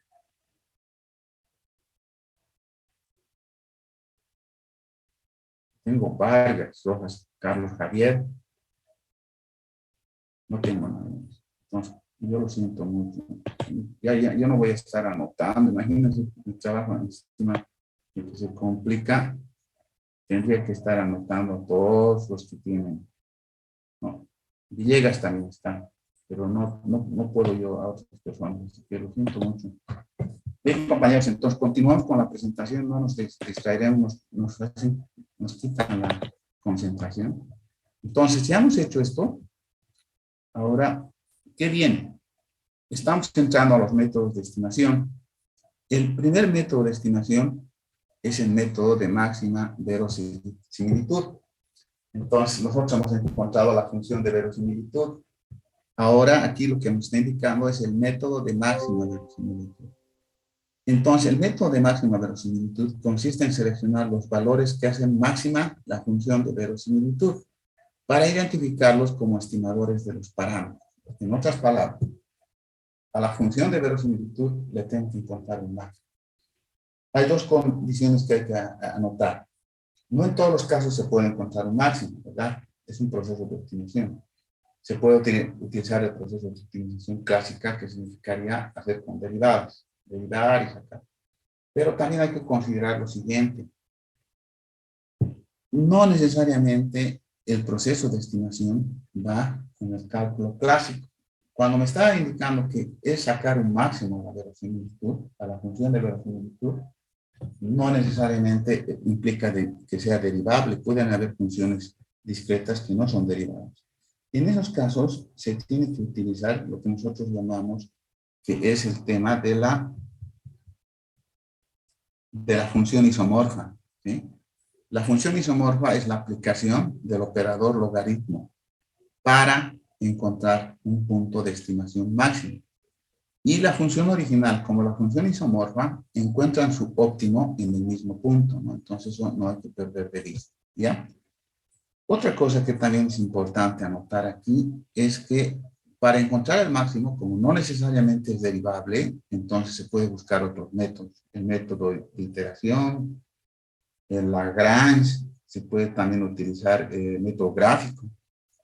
Tengo Vargas, Rojas, Carlos Javier. No tengo nada más. Entonces, yo lo siento mucho. Yo no voy a estar anotando. Imagínense mi trabajo encima que se complica. Tendría que estar anotando a todos los que tienen. No. Villegas también está, pero no puedo yo a otras personas. Así que lo siento mucho. Bien, compañeros, entonces continuamos con la presentación. No nos distraeremos, nos quitan la concentración. Entonces, ya hemos hecho esto. Ahora, ¿qué viene? Estamos entrando a los métodos de estimación. El primer método de estimación es el método de máxima verosimilitud. Entonces, nosotros hemos encontrado la función de verosimilitud. Ahora, aquí lo que nos está indicando es el método de máxima verosimilitud. Entonces, el método de máxima verosimilitud consiste en seleccionar los valores que hacen máxima la función de verosimilitud para identificarlos como estimadores de los parámetros. En otras palabras, a la función de verosimilitud le tengo que encontrar un máximo. Hay dos condiciones que hay que anotar. No en todos los casos se puede encontrar un máximo, ¿verdad? Es un proceso de optimización. Se puede utilizar el proceso de optimización clásica, que significaría hacer con derivadas, derivar y sacar. Pero también hay que considerar lo siguiente. No necesariamente el proceso de estimación va con el cálculo clásico. Cuando me está indicando que es sacar un máximo a la verosimilitud, a la función de verosimilitud, no necesariamente implica que sea derivable. Pueden haber funciones discretas que no son derivadas. En esos casos se tiene que utilizar lo que nosotros llamamos, que es el tema de la función isomorfa, ¿sí? La función isomorfa es la aplicación del operador logaritmo para encontrar un punto de estimación máximo. Y la función original, como la función isomorfa, encuentran su óptimo en el mismo punto, ¿no? Entonces eso no hay que perder de vista, ¿ya? Otra cosa que también es importante anotar aquí es que para encontrar el máximo, como no necesariamente es derivable, entonces se puede buscar otros métodos. El método de iteración, el Lagrange, se puede también utilizar el método gráfico.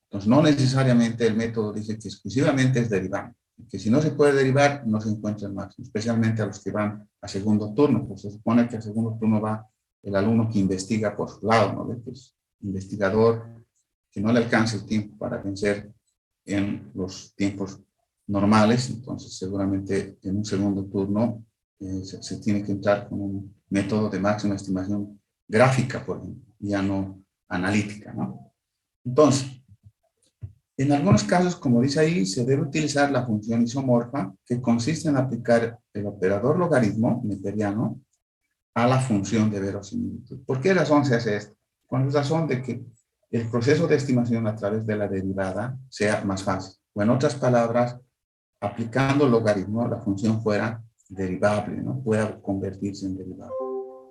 Entonces, no necesariamente el método dice que exclusivamente es derivable. Que si no se puede derivar, no se encuentra el máximo, especialmente a los que van a segundo turno, pues se supone que a segundo turno va el alumno que investiga por su lado, ¿no? Que es investigador, que no le alcanza el tiempo para vencer en los tiempos normales, entonces seguramente en un segundo turno se tiene que entrar con un método de máxima estimación gráfica, por ejemplo, ya no analítica, ¿no? Entonces, en algunos casos, como dice ahí, se debe utilizar la función isomorfa, que consiste en aplicar el operador logaritmo neperiano a la función de verosimilitud. ¿Por qué razón se hace esto? Con la razón de que el proceso de estimación a través de la derivada sea más fácil. O en otras palabras, aplicando logaritmo, la función fuera derivable, ¿no? Pueda convertirse en derivable.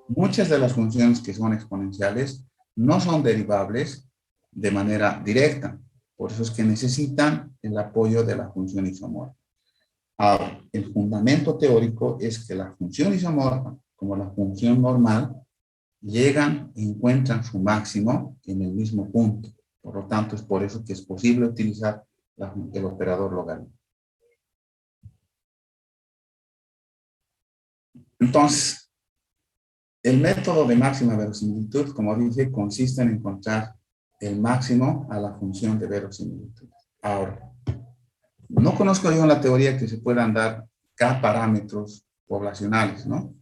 Muchas de las funciones que son exponenciales no son derivables de manera directa. Por eso es que necesitan el apoyo de la función isomorfa. Ahora, el fundamento teórico es que la función isomorfa, como la función normal, llegan e encuentran su máximo en el mismo punto. Por lo tanto, es por eso que es posible utilizar el operador logaritmo. Entonces, el método de máxima verosimilitud, como dije, consiste en encontrar el máximo a la función de verosimilitud. Ahora, no conozco yo en la teoría que se puedan dar K parámetros poblacionales, ¿no?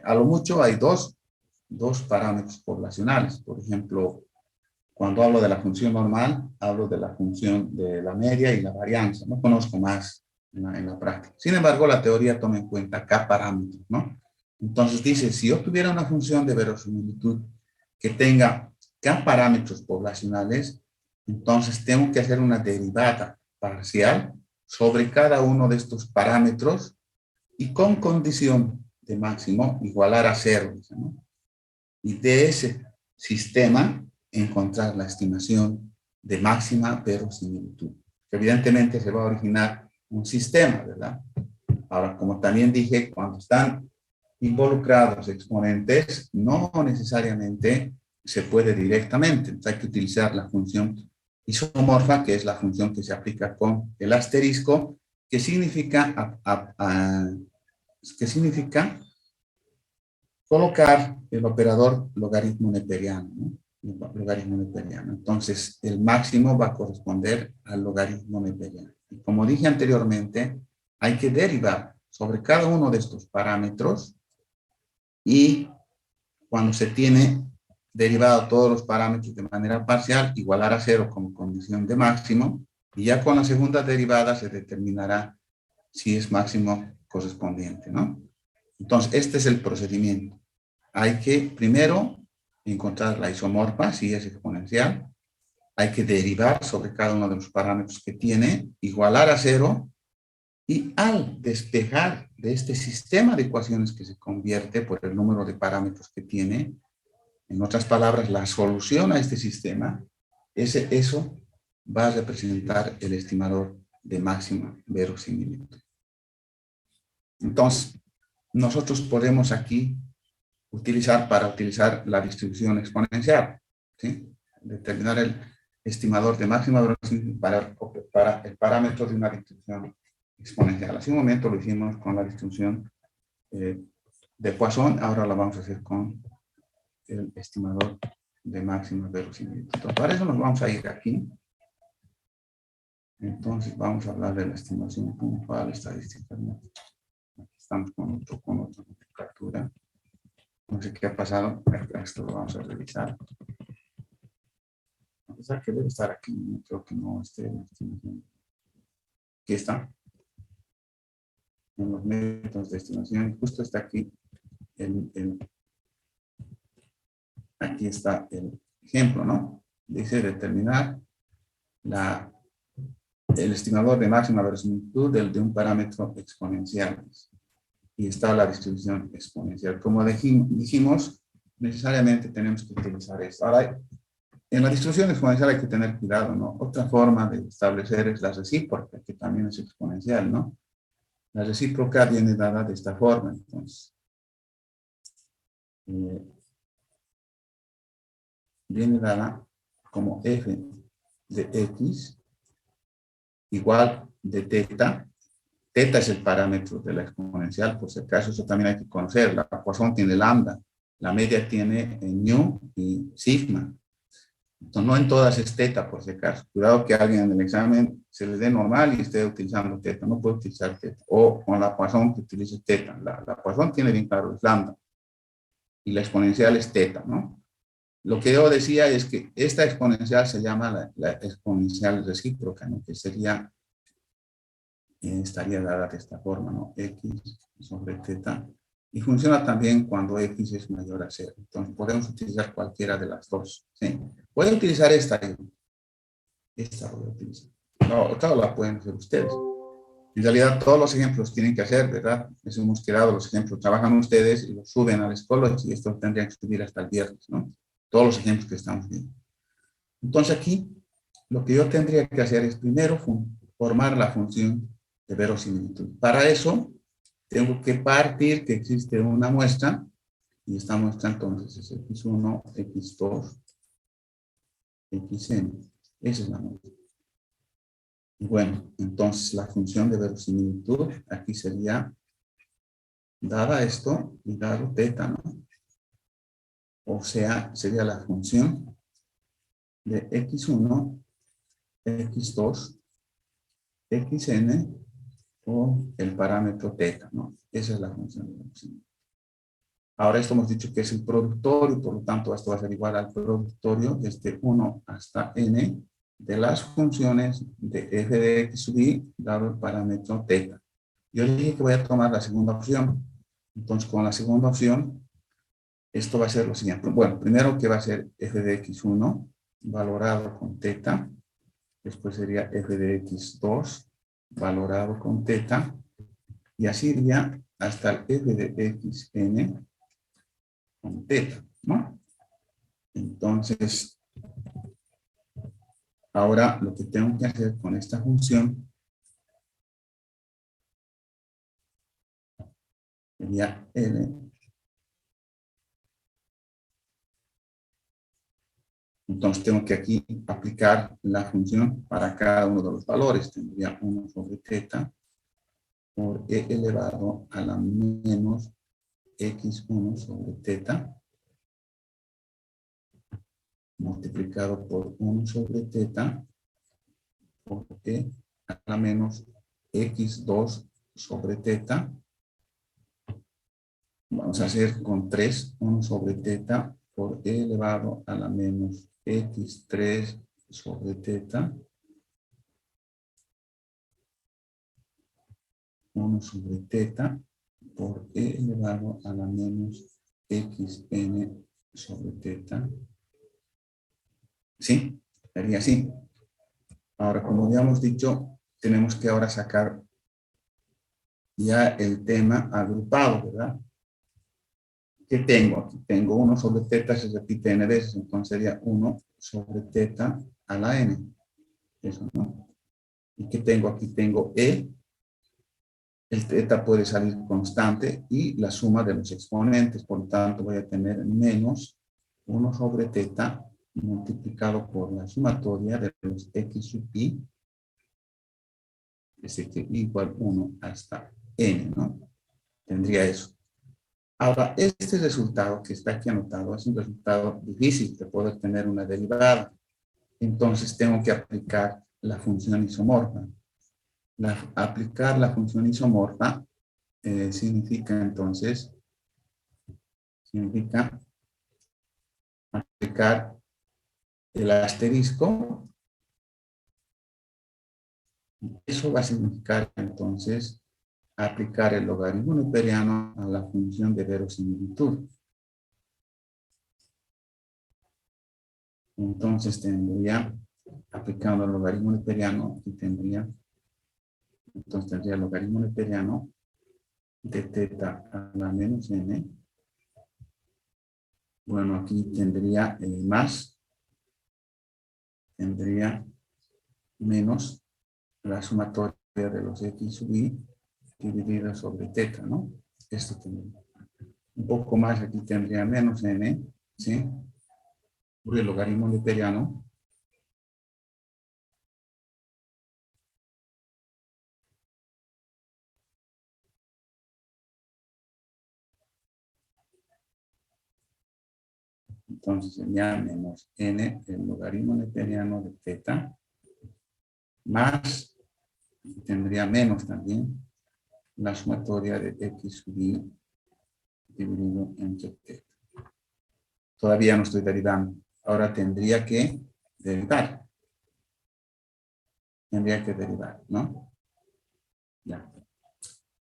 A lo mucho hay dos parámetros poblacionales. Por ejemplo, cuando hablo de la función normal, hablo de la función de la media y la varianza. No conozco más en la práctica. Sin embargo, la teoría toma en cuenta K parámetros, ¿no? Entonces dice, si yo tuviera una función de verosimilitud que tenga K parámetros poblacionales, entonces tengo que hacer una derivada parcial sobre cada uno de estos parámetros y con condición de máximo igualar a cero, ¿no? Y de ese sistema encontrar la estimación de máxima verosimilitud. Evidentemente se va a originar un sistema, ¿verdad? Ahora, como también dije, cuando están involucrados exponentes, no necesariamente se puede directamente. Entonces hay que utilizar la función isomorfa, que es la función que se aplica con el asterisco, que significa, que significa colocar el operador logaritmo neperiano, ¿no? Logaritmo neperiano. Entonces, el máximo va a corresponder al logaritmo neperiano. Y como dije anteriormente, hay que derivar sobre cada uno de estos parámetros y cuando se tiene derivado todos los parámetros de manera parcial, igualar a cero como condición de máximo, y ya con la segunda derivada se determinará si es máximo correspondiente, ¿no? Entonces, este es el procedimiento. Hay que primero encontrar la isomorfa, si es exponencial. Hay que derivar sobre cada uno de los parámetros que tiene, igualar a cero, y al despejar de este sistema de ecuaciones que se convierte por el número de parámetros que tiene, en otras palabras, la solución a este sistema, eso va a representar el estimador de máxima verosimilitud. Entonces, nosotros podemos aquí para utilizar la distribución exponencial, ¿sí? Determinar el estimador de máxima verosimilitud para el parámetro de una distribución exponencial. Hace un momento lo hicimos con la distribución de Poisson, ahora la vamos a hacer con el estimador de máxima verosimilitud. Entonces, para eso nos vamos a ir aquí. Entonces vamos a hablar de la estimación puntual estadística. Aquí estamos con otra captura. No sé qué ha pasado, esto lo vamos a revisar. A pesar que debe estar aquí, creo que no esté en la estimación. Aquí está. En los métodos de estimación, justo está aquí. Aquí está el ejemplo, ¿no? Dice determinar la el estimador de máxima verosimilitud de un parámetro exponencial. Y está la distribución exponencial. Como dijimos, necesariamente tenemos que utilizar esto. Ahora, en la distribución exponencial hay que tener cuidado, ¿no? Otra forma de establecer es la recíproca, que también es exponencial, ¿no? La recíproca viene dada de esta forma, entonces. Viene dada como f de x igual de teta. Teta es el parámetro de la exponencial, por si acaso, eso también hay que conocer. La Poisson tiene lambda, la media tiene nu y sigma. Entonces, no en todas es teta, por si acaso. Cuidado que alguien en el examen se le dé normal y esté utilizando teta. No puede utilizar teta. O con la Poisson que utilice teta. La Poisson tiene bien claro, es lambda. Y la exponencial es teta, ¿no? Lo que yo decía es que esta exponencial se llama la exponencial recíproca, ¿no? Que sería, estaría dada de esta forma, ¿no? X sobre teta. Y funciona también cuando X es mayor a 0. Entonces, podemos utilizar cualquiera de las dos, ¿sí? Voy a utilizar esta. Esta voy a utilizar. No, claro, la pueden hacer ustedes. En realidad, todos los ejemplos tienen que hacer, ¿verdad? Eso hemos quedado, los ejemplos trabajan ustedes y los suben al Schoology y esto tendrían que subir hasta el viernes, ¿no? Todos los ejemplos que estamos viendo. Entonces aquí, lo que yo tendría que hacer es primero formar la función de verosimilitud. Para eso, tengo que partir que existe una muestra, y esta muestra entonces es x1, x2, xn. Esa es la muestra. Y bueno, entonces la función de verosimilitud aquí sería, dada esto y dado teta, ¿no? O sea, sería la función de x1, x2, xn, o el parámetro teta, ¿no? Esa es la función de verosimilitud. Ahora esto hemos dicho que es el productorio, por lo tanto esto va a ser igual al productorio desde 1 hasta n de las funciones de f de x sub i dado el parámetro teta. Yo dije que voy a tomar la segunda opción. Entonces con la segunda opción, esto va a ser lo siguiente. Bueno, primero que va a ser f de x1 valorado con teta. Después sería f de x2 valorado con teta. Y así iría hasta el f de xn con teta, ¿no? Entonces, ahora lo que tengo que hacer con esta función sería L. Entonces tengo que aquí aplicar la función para cada uno de los valores. Tendría 1 sobre teta por e elevado a la menos x1 sobre teta multiplicado por 1 sobre teta por e a la menos x2 sobre teta. Vamos a hacer con 3, 1 sobre teta por e elevado a la menos x3 sobre teta. 1 sobre teta por e elevado a la menos xn sobre teta. ¿Sí? Sería así. Ahora, como ya hemos dicho, tenemos que ahora sacar ya el tema agrupado, ¿verdad? ¿Qué tengo? Aquí tengo 1 sobre teta, se repite n veces, entonces sería 1 sobre teta a la n. Eso, ¿no? ¿Y qué tengo? Aquí tengo e. El teta puede salir constante y la suma de los exponentes. Por lo tanto, voy a tener menos 1 sobre teta multiplicado por la sumatoria de los x sub i, es decir, igual 1 hasta n, ¿no? Tendría eso. Ahora, este resultado que está aquí anotado es un resultado difícil de poder tener una derivada. Entonces, tengo que aplicar la función isomorfa. Aplicar la función isomorfa significa entonces, aplicar el asterisco. Eso va a significar entonces aplicar el logaritmo neperiano a la función de verosimilitud. Entonces tendría aplicando el logaritmo neperiano, aquí tendría, entonces tendría el logaritmo neperiano de teta a la menos n. Bueno, aquí tendría más, tendría menos la sumatoria de los x sub i dividida sobre teta, ¿no? Esto tendría. Un poco más, aquí tendría menos n, ¿sí? Por el logaritmo neperiano. Entonces sería menos n, el logaritmo neperiano de teta, más, tendría menos también, la sumatoria de x sub i dividido entre teta. Todavía no estoy derivando. Ahora tendría que derivar. Tendría que derivar, ¿no? Ya.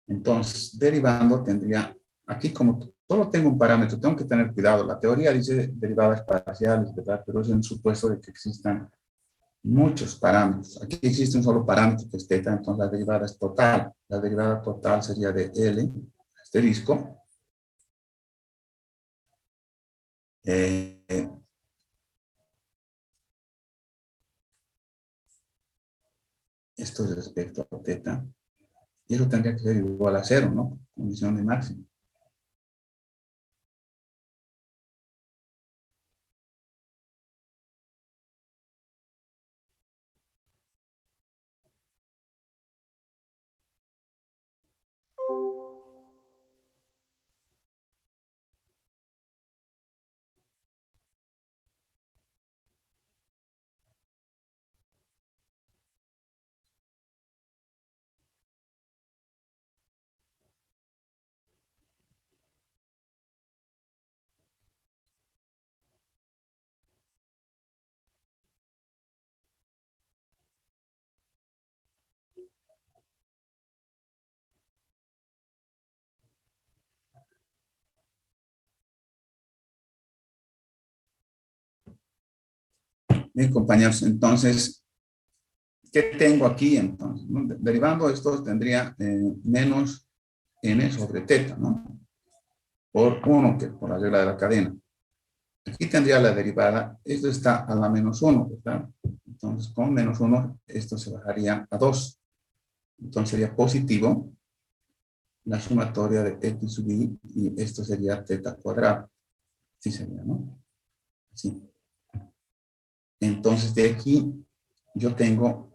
Entonces, derivando tendría, aquí como solo tengo un parámetro, tengo que tener cuidado. La teoría dice derivadas parciales, ¿verdad? Pero es en supuesto de que existan muchos parámetros. Aquí existe un solo parámetro que es teta, entonces la derivada es total. La derivada total sería de L, asterisco. Esto es respecto a teta. Y eso tendría que ser igual a 0, ¿no? Condición de máximo. Bien, compañeros, entonces, ¿qué tengo aquí entonces? ¿No? Derivando esto tendría menos n sobre teta, ¿no? Por 1, que por la regla de la cadena. Aquí tendría la derivada, esto está a la menos 1, ¿verdad? Entonces, con menos 1, esto se bajaría a 2. Entonces sería positivo la sumatoria de x sub i y esto sería teta cuadrada. Sí sería, ¿no? Sí. Entonces, de aquí yo tengo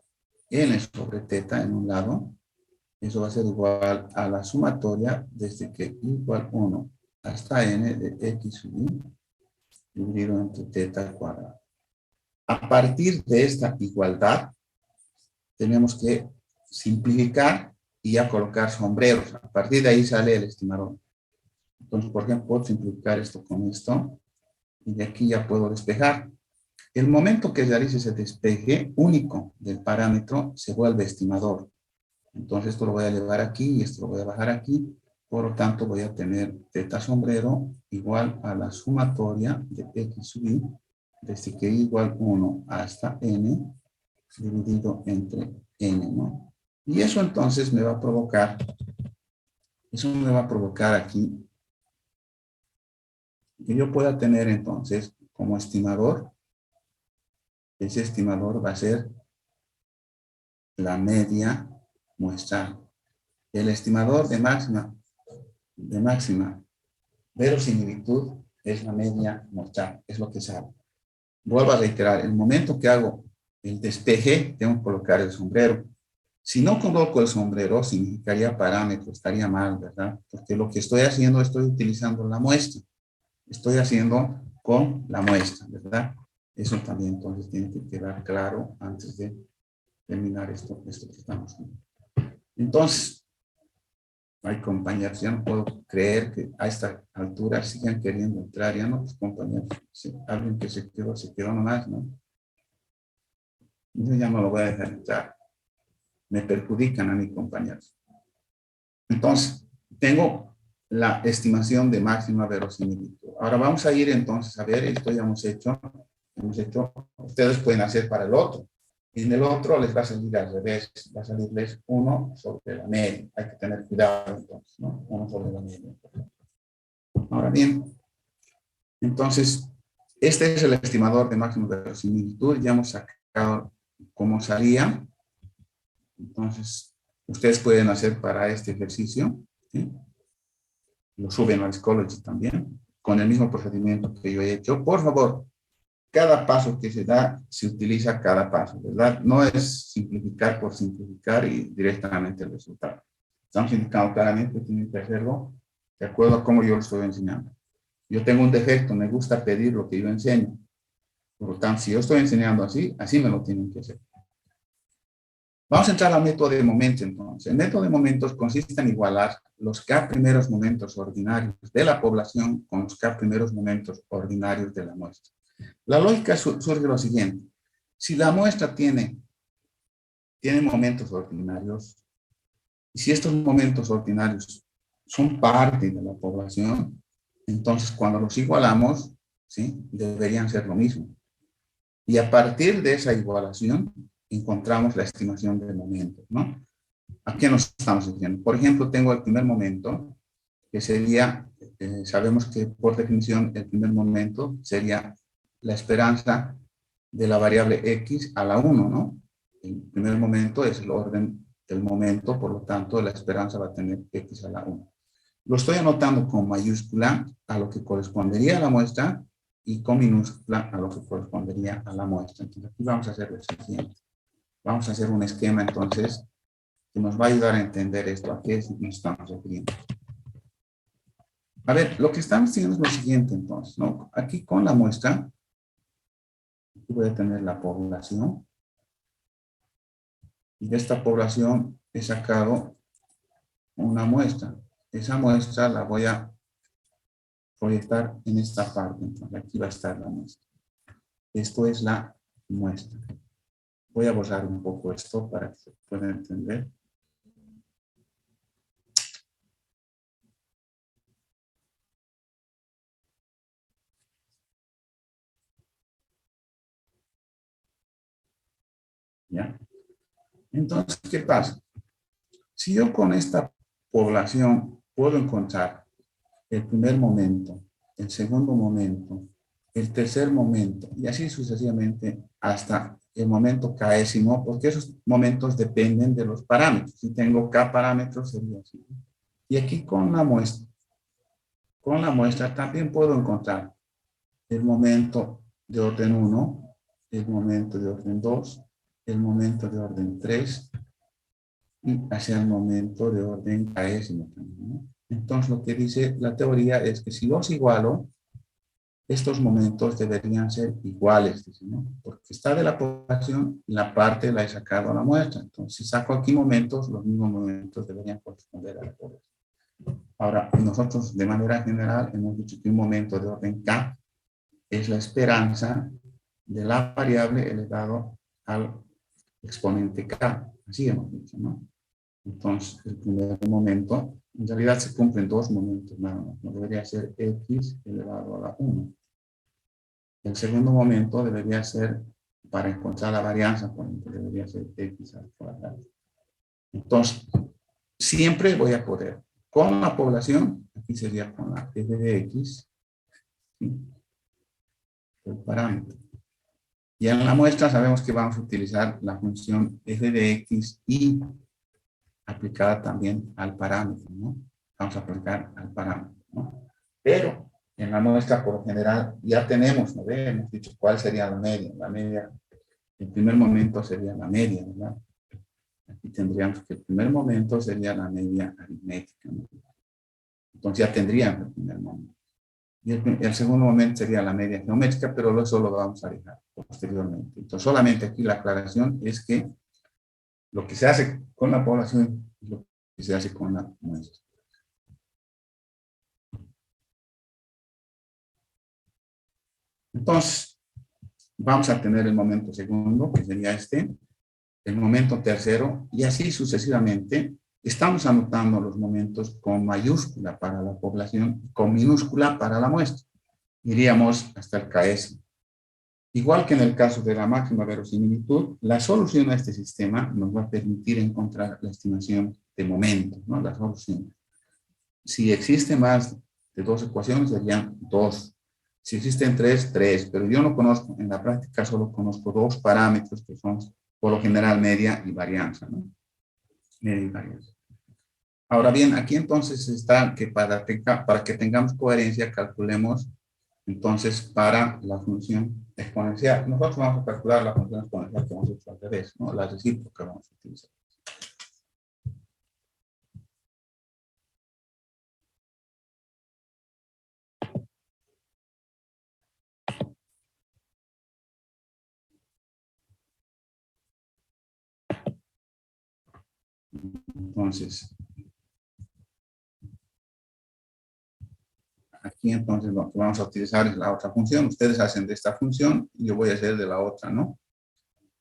n sobre teta en un lado. Eso va a ser igual a la sumatoria desde que igual 1 hasta n de x sub i dividido entre teta al cuadrado. A partir de esta igualdad, tenemos que simplificar y ya colocar sombreros. A partir de ahí sale el estimador. Entonces, por ejemplo, puedo simplificar esto con esto y de aquí ya puedo despejar. El momento que realice ese despeje único del parámetro se vuelve estimador. Entonces esto lo voy a llevar aquí y esto lo voy a bajar aquí. Por lo tanto, voy a tener teta sombrero igual a la sumatoria de x sub i desde que i igual 1 hasta n dividido entre n, ¿no? Y eso entonces me va a provocar, aquí que yo pueda tener entonces como estimador, ese estimador va a ser la media muestral. El estimador de máxima verosimilitud es la media muestral, es lo que sale. Vuelvo a reiterar, el momento que hago el despeje, tengo que colocar el sombrero. Si no coloco el sombrero, significaría parámetro, estaría mal, ¿verdad? Porque lo que estoy haciendo, estoy utilizando la muestra. Estoy haciendo con la muestra, ¿verdad? Eso también entonces tiene que quedar claro antes de terminar esto que estamos haciendo. Entonces, hay compañeros, ya no puedo creer que a esta altura sigan queriendo entrar, ya no, pues compañeros, si alguien que se quedó nomás, ¿no? Yo ya no lo voy a dejar entrar. Me perjudican a mis compañeros. Entonces, tengo la estimación de máxima verosimilitud. Ahora vamos a ir entonces a ver, esto ya hemos hecho, hemos hecho, ustedes pueden hacer para el otro. Y en el otro les va a salir al revés, va a salirles 1 sobre la media. Hay que tener cuidado entonces, ¿no? 1 sobre la media. Ahora bien, entonces, este es el estimador de máximo de verosimilitud. Ya hemos sacado cómo salía. Entonces, ustedes pueden hacer para este ejercicio, ¿sí? Lo suben al Schoology también, con el mismo procedimiento que yo he hecho. Por favor, cada paso que se da, se utiliza cada paso, ¿verdad? No es simplificar por simplificar y directamente el resultado. Estamos indicando claramente que tienen que hacerlo de acuerdo a cómo yo lo estoy enseñando. Yo tengo un defecto, me gusta pedir lo que yo enseño. Por lo tanto, si yo estoy enseñando así, así me lo tienen que hacer. Vamos a entrar al método de momentos entonces. El método de momentos consiste en igualar los K primeros momentos ordinarios de la población con los K primeros momentos ordinarios de la muestra. La lógica surge lo siguiente. Si la muestra tiene momentos ordinarios, y si estos momentos ordinarios son parte de la población, entonces cuando los igualamos, ¿sí? Deberían ser lo mismo. Y a partir de esa igualación, encontramos la estimación del momento, ¿no? ¿A qué nos estamos diciendo? Por ejemplo, tengo el primer momento, que sería, sabemos que por definición el primer momento sería la esperanza de la variable x a la 1, ¿no? El primer momento es el orden del momento, por lo tanto la esperanza va a tener x a la 1. Lo estoy anotando con mayúscula a lo que correspondería a la muestra y con minúscula a lo que correspondería a la muestra. Entonces aquí vamos a hacer lo siguiente. Vamos a hacer un esquema entonces que nos va a ayudar a entender esto, a qué nos estamos refiriendo. A ver, lo que estamos haciendo es lo siguiente entonces, ¿no? Aquí con la muestra, aquí voy a tener la población, y de esta población he sacado una muestra. Esa muestra la voy a proyectar en esta parte, entonces aquí va a estar la muestra. Esto es la muestra. Voy a borrar un poco esto para que se pueda entender. ¿Ya? Entonces, ¿qué pasa? Si yo con esta población puedo encontrar el primer momento, el segundo momento, el tercer momento, y así sucesivamente hasta el momento késimo, porque esos momentos dependen de los parámetros. Si tengo k parámetros, sería así. Y aquí con la muestra también puedo encontrar el momento de orden 1, el momento de orden 2, el momento de orden 3 y hacia el momento de orden késimo también, ¿no? Entonces lo que dice la teoría es que si los igualo, estos momentos deberían ser iguales, dice, ¿no? Porque está de la población, la parte la he sacado a la muestra. Entonces, si saco aquí momentos, los mismos momentos deberían corresponder a la población. Ahora, nosotros de manera general hemos dicho que un momento de orden K es la esperanza de la variable elevado al exponente K. Así hemos dicho, ¿no? Entonces, el primer momento, en realidad se cumplen dos momentos nada más. No debería ser x elevado a la 1. El segundo momento debería ser, para encontrar la varianza, por ejemplo, debería ser x al cuadrado. Entonces, siempre voy a poder, con la población, aquí sería con la f de x, ¿sí? El parámetro. Y en la muestra sabemos que vamos a utilizar la función f de x y aplicada también al parámetro, ¿no? Vamos a aplicar al parámetro, ¿no? Pero en la muestra, por lo general, ya tenemos, ¿no? Hemos dicho cuál sería la media. La media, el primer momento sería la media, ¿verdad? Aquí tendríamos que el primer momento sería la media aritmética, ¿no? Entonces ya tendríamos el primer momento. Y el segundo momento sería la media geométrica, pero eso lo vamos a dejar posteriormente. Entonces solamente aquí la aclaración es que lo que se hace con la población es lo que se hace con la muestra. Entonces, vamos a tener el momento segundo, que sería este, el momento tercero, y así sucesivamente. Estamos anotando los momentos con mayúscula para la población, con minúscula para la muestra. Iríamos hasta el KS. Igual que en el caso de la máxima verosimilitud, la solución a este sistema nos va a permitir encontrar la estimación de momento, ¿no? La solución. Si existen más de dos ecuaciones, serían dos. Si existen tres, tres. Pero yo no conozco, en la práctica solo conozco dos parámetros que son, por lo general, media y varianza, ¿no? Media y varianza. Ahora bien, aquí entonces está que para que tengamos coherencia, calculemos entonces para la función exponencial. Nosotros vamos a calcular la función exponencial que hemos hecho al revés, ¿no? La recíproca vamos a utilizar. Entonces, aquí entonces lo que vamos a utilizar es la otra función. Ustedes hacen de esta función y yo voy a hacer de la otra, ¿no?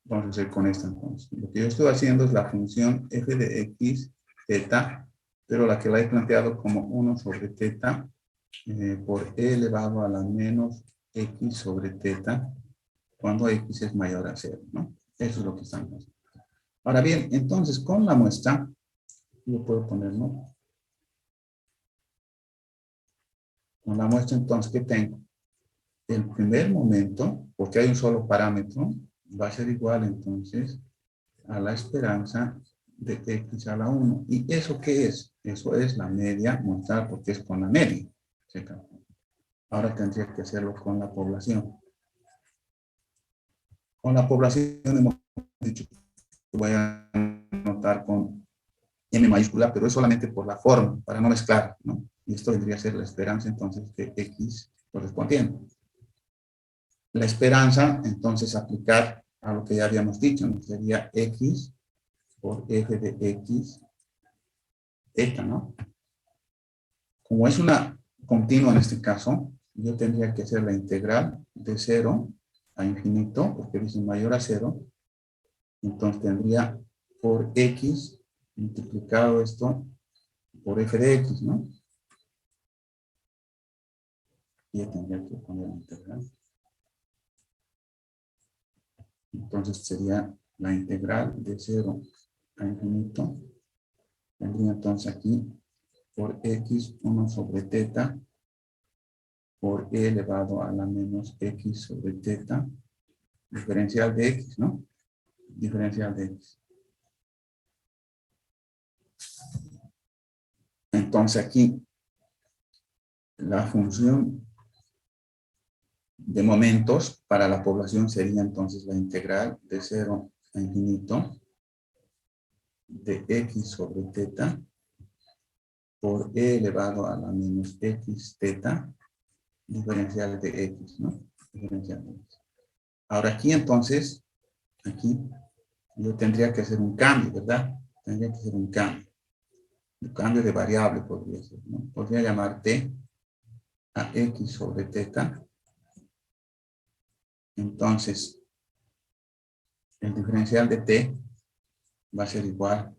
Vamos a hacer con esta entonces. Lo que yo estoy haciendo es la función f de x, teta, pero la que la he planteado como 1 sobre teta por e elevado a la menos x sobre teta cuando x es mayor a 0, ¿no? Eso es lo que estamos haciendo. Ahora bien, entonces con la muestra, yo puedo poner, ¿no? Con la muestra entonces que tengo, el primer momento, porque hay un solo parámetro, va a ser igual entonces a la esperanza de x a la 1. ¿Y eso qué es? Eso es la media muestral porque es con la media. Ahora tendría que hacerlo con la población. Con la población hemos dicho que voy a anotar con M mayúscula, pero es solamente por la forma, para no mezclar, ¿no? Y esto vendría a ser la esperanza entonces de x correspondiente. La esperanza, entonces, aplicar a lo que ya habíamos dicho, ¿no? Sería x por f de x, eta, ¿no? Como es una continua en este caso, yo tendría que hacer la integral de 0 a infinito, porque dice mayor a 0, entonces tendría por x multiplicado esto por f de x, ¿no? Y ya tendría que poner la integral. Entonces sería la integral de 0 a infinito. Tendría entonces aquí por x 1 sobre teta por e elevado a la menos x sobre teta, diferencial de x, ¿no? Diferencial de x. Entonces aquí la función de momentos para la población sería entonces la integral de 0 a infinito de x sobre teta por e elevado a la menos x teta diferencial de x, ¿no? Diferencial de x. Ahora aquí entonces, aquí yo tendría que hacer un cambio, ¿verdad? Tendría que hacer un cambio. Un cambio de variable podría ser, ¿no? Podría llamar t a x sobre teta. Entonces, el diferencial de t va a ser igual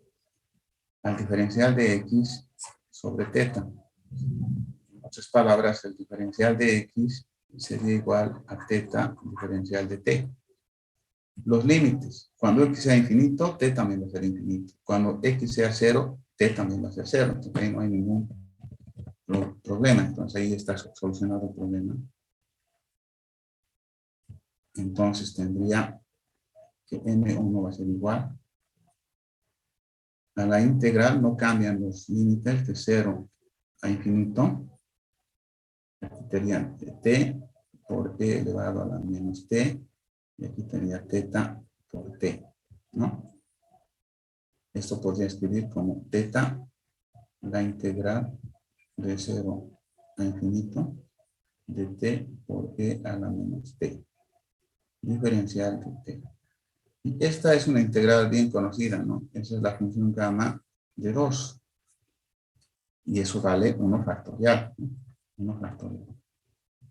al diferencial de x sobre teta. En otras palabras, el diferencial de x sería igual a teta diferencial de t. Los límites. Cuando x sea infinito, t también va a ser infinito. Cuando x sea 0, t también va a ser 0. Entonces ahí no hay ningún problema. Entonces ahí está solucionado el problema. Entonces tendría que m1 va a ser igual a la integral. No cambian los límites de 0 a infinito. Aquí serían t por e elevado a la menos t. Y aquí tendría teta por t, ¿no? Esto podría escribir como teta, la integral de 0 a infinito de t por e a la menos t. Diferencial de t. Y esta es una integral bien conocida, ¿no? Esa es la función gamma de 2. Y eso vale 1 factorial, ¿no? 1 factorial.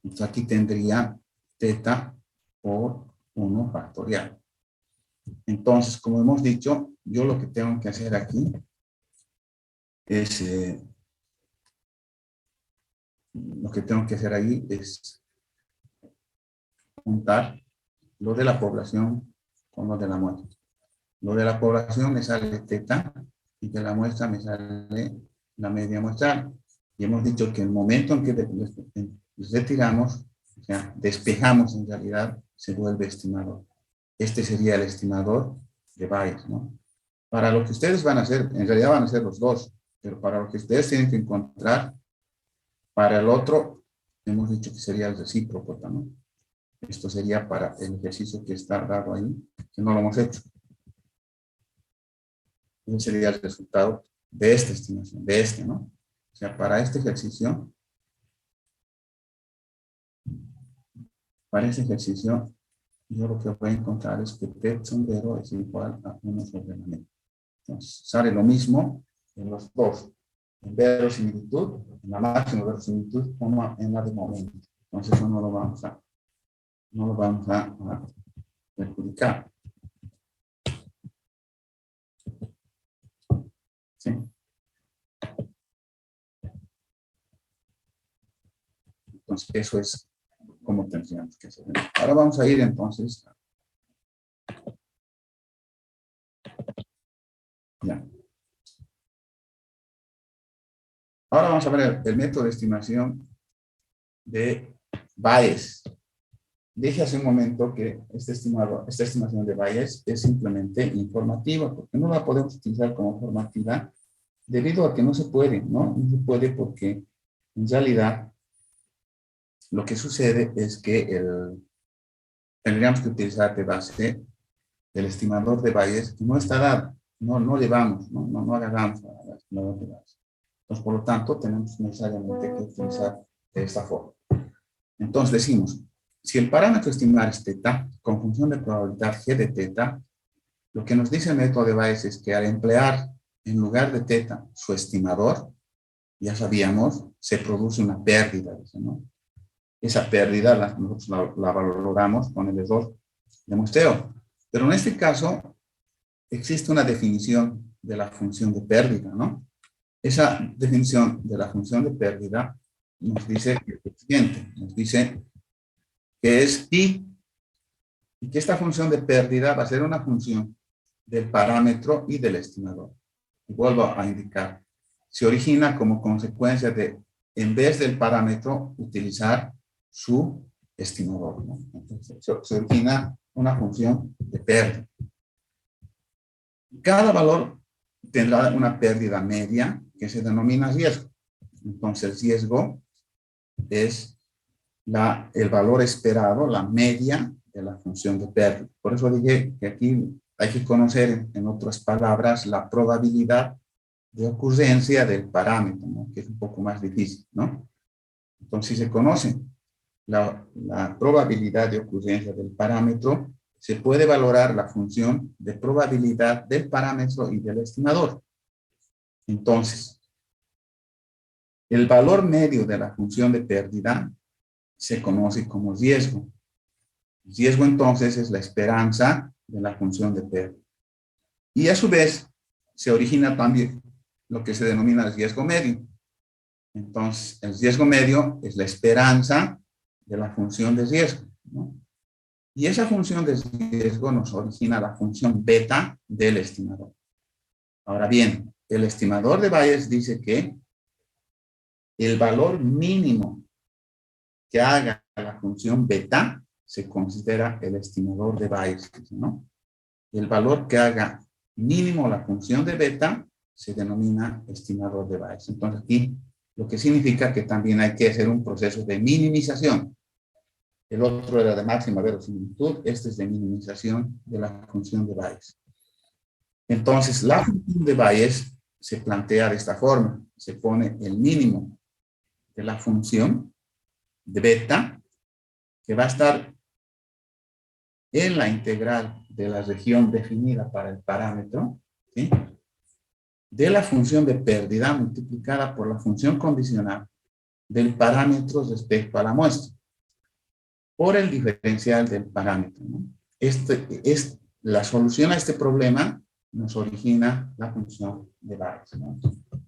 Entonces aquí tendría teta por 1 factorial. Entonces, como hemos dicho, yo lo que tengo que hacer aquí es, lo que tengo que hacer ahí es juntar lo de la población con lo de la muestra. Lo de la población me sale teta y de la muestra me sale la media muestral. Y hemos dicho que el momento en que retiramos, o sea, despejamos en realidad, se vuelve estimador. Este sería el estimador de Bayes, ¿no? Para lo que ustedes van a hacer, en realidad van a ser los dos, pero para lo que ustedes tienen que encontrar, para el otro, hemos dicho que sería el recíproco también. Esto sería para el ejercicio que está dado ahí, que no lo hemos hecho. Ese sería el resultado de esta estimación, de este, ¿no? O sea, para este ejercicio, yo lo que voy a encontrar es que T sombrero es igual a 1 sobre la media. Entonces, sale lo mismo en los dos. En verosimilitud, en la máxima verosimilitud, como en la de momento. Entonces, eso no lo vamos a perjudicar. ¿Sí? Entonces, eso es como tendríamos que hacer. Ahora vamos a ir entonces. Ya. Ahora vamos a ver el método de estimación de Bayes. Dije hace un momento que esta estimación de Bayes es simplemente informativa, porque no la podemos utilizar como formativa debido a que no se puede, ¿no? No se puede porque en realidad lo que sucede es que tendríamos que utilizar de base el estimador de Bayes que no está dado, no llevamos, no agarramos al estimador de Bayes. Entonces, por lo tanto, tenemos necesariamente que utilizar de esta forma. Entonces decimos, si el parámetro a estimar es teta, con función de probabilidad g de teta, lo que nos dice el método de Bayes es que al emplear en lugar de teta su estimador, ya sabíamos, se produce una pérdida, ¿no? Esa pérdida nosotros la valoramos con el error de muestreo. Pero en este caso, existe una definición de la función de pérdida, ¿no? Esa definición de la función de pérdida nos dice lo siguiente, nos dice que es pi, y que esta función de pérdida va a ser una función del parámetro y del estimador. Y vuelvo a indicar, se origina como consecuencia de, en vez del parámetro, utilizar su estimador, ¿no? Entonces, se origina una función de pérdida. Cada valor tendrá una pérdida media que se denomina riesgo. Entonces, el riesgo es el valor esperado, la media de la función de pérdida. Por eso dije que aquí hay que conocer, en otras palabras, la probabilidad de ocurrencia del parámetro, ¿no? Que es un poco más difícil, ¿no? Entonces, si se conoce la probabilidad de ocurrencia del parámetro, se puede valorar la función de probabilidad del parámetro y del estimador. Entonces, el valor medio de la función de pérdida se conoce como riesgo. Riesgo entonces es la esperanza de la función de pérdida. Y a su vez se origina también lo que se denomina el riesgo medio. Entonces el riesgo medio es la esperanza de la función de riesgo, ¿no? Y esa función de riesgo nos origina la función beta del estimador. Ahora bien, el estimador de Bayes dice que el valor mínimo que haga la función beta se considera el estimador de Bayes, ¿no? El valor que haga mínimo la función de beta se denomina estimador de Bayes. Entonces aquí lo que significa que también hay que hacer un proceso de minimización. El otro era de máxima verosimilitud, este es de minimización de la función de Bayes. Entonces la función de Bayes se plantea de esta forma, se pone el mínimo de la función de beta, que va a estar en la integral de la región definida para el parámetro, ¿sí?, de la función de pérdida multiplicada por la función condicional del parámetro respecto a la muestra, por el diferencial del parámetro, ¿no? La solución a este problema nos origina la función de Bayes, ¿no?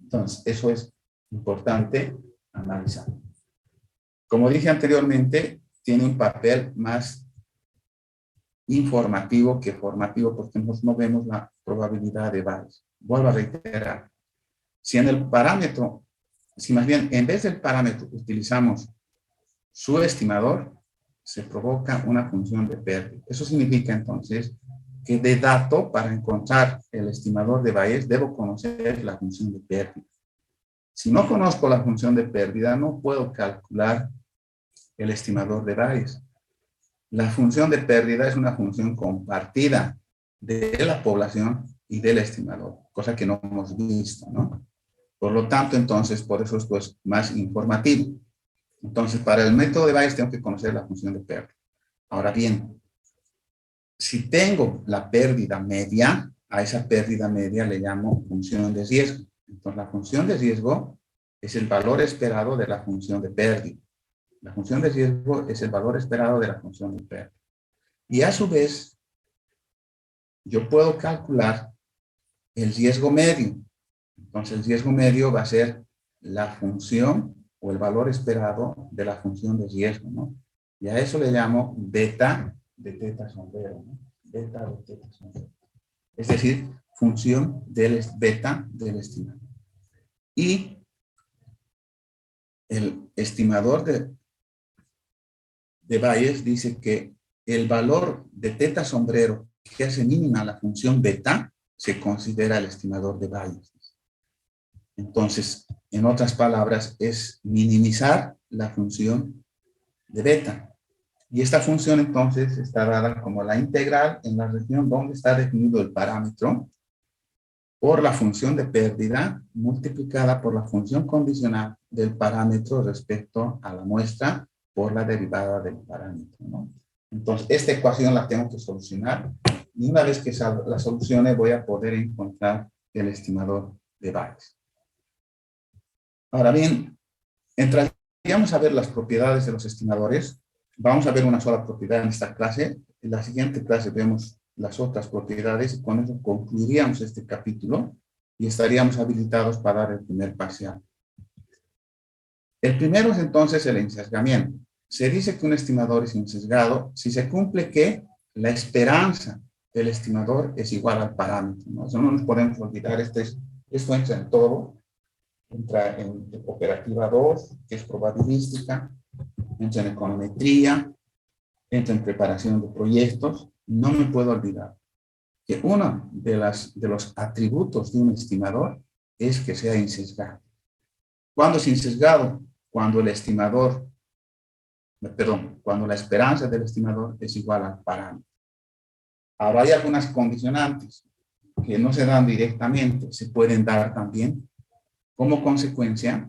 Entonces, eso es importante analizar. Como dije anteriormente, tiene un papel más informativo que formativo, porque nosotros no vemos la probabilidad de Bayes. Vuelvo a reiterar. Si en el parámetro, si más bien en vez del parámetro utilizamos su estimador, se provoca una función de pérdida. Eso significa entonces que de dato, para encontrar el estimador de Bayes, debo conocer la función de pérdida. Si no conozco la función de pérdida, no puedo calcular el estimador de Bayes. La función de pérdida es una función compartida de la población y del estimador, cosa que no hemos visto, ¿no? Por lo tanto, entonces, por eso esto es más informativo. Entonces, para el método de Bayes tengo que conocer la función de pérdida. Ahora bien, si tengo la pérdida media, a esa pérdida media le llamo función de riesgo. Entonces, la función de riesgo es el valor esperado de la función de pérdida. La función de riesgo es el valor esperado de la función de pérdida. Y a su vez, yo puedo calcular el riesgo medio. Entonces, el riesgo medio va a ser la función o el valor esperado de la función de riesgo, ¿no? Y a eso le llamo beta de teta sombrero, ¿no? Beta de teta sombrero. Es decir, función del beta del estimador. Y el estimador de Bayes dice que el valor de teta sombrero que hace mínima la función beta se considera el estimador de Bayes. Entonces, en otras palabras, es minimizar la función de beta. Y esta función entonces está dada como la integral en la región donde está definido el parámetro por la función de pérdida multiplicada por la función condicional del parámetro respecto a la muestra por la derivada del parámetro, ¿no? Entonces, esta ecuación la tengo que solucionar y una vez que la solucione voy a poder encontrar el estimador de Bayes. Ahora bien, entraríamos a ver las propiedades de los estimadores. Vamos a ver una sola propiedad en esta clase. En la siguiente clase vemos las otras propiedades y con eso concluiríamos este capítulo y estaríamos habilitados para dar el primer parcial. El primero es entonces el ensesgamiento. Se dice que un estimador es insesgado si se cumple que la esperanza del estimador es igual al parámetro, ¿no? Eso no nos podemos olvidar. Esto entra en todo. Entra en operativa 2, que es probabilística, entra en econometría, entra en preparación de proyectos. No me puedo olvidar que uno de los atributos de un estimador es que sea insesgado. ¿Cuándo es insesgado? Cuando el estimador, cuando la esperanza del estimador es igual al parámetro. Ahora hay algunas condicionantes que no se dan directamente, se pueden dar también como consecuencia.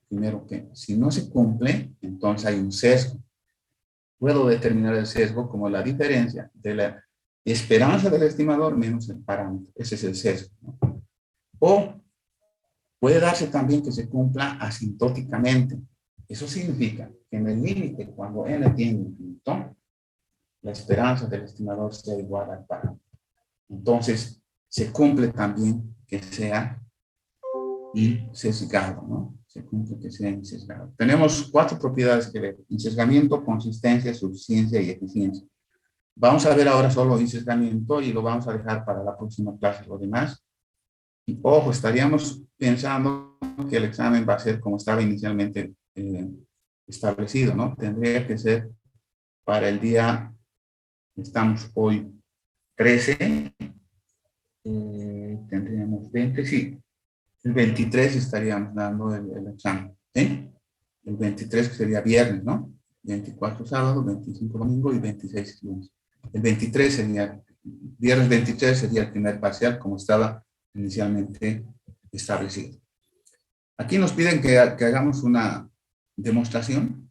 Primero que si no se cumple, entonces hay un sesgo. Puedo determinar el sesgo como la diferencia de la esperanza del estimador menos el parámetro. Ese es el sesgo, ¿no? O puede darse también que se cumpla asintóticamente. Eso significa que en el límite, cuando n tiende a infinito, la esperanza del estimador sea igual al parámetro. Entonces, se cumple también que sea insesgado, ¿no? Se cumple que sea insesgado. Tenemos 4 propiedades que ver: insesgamiento, consistencia, suficiencia y eficiencia. Vamos a ver ahora solo insesgamiento y lo vamos a dejar para la próxima clase lo demás. Y ojo, estaríamos pensando que el examen va a ser como estaba inicialmente establecido, ¿no? Tendría que ser para el día, estamos hoy 13, tendríamos 20, sí. El 23 estaríamos dando el examen, ¿sí? El 23 que sería viernes, ¿no? 24 sábado, 25 domingo y 26 lunes. El 23 sería, viernes 23 sería el primer parcial como estaba inicialmente establecido. Aquí nos piden que hagamos una demostración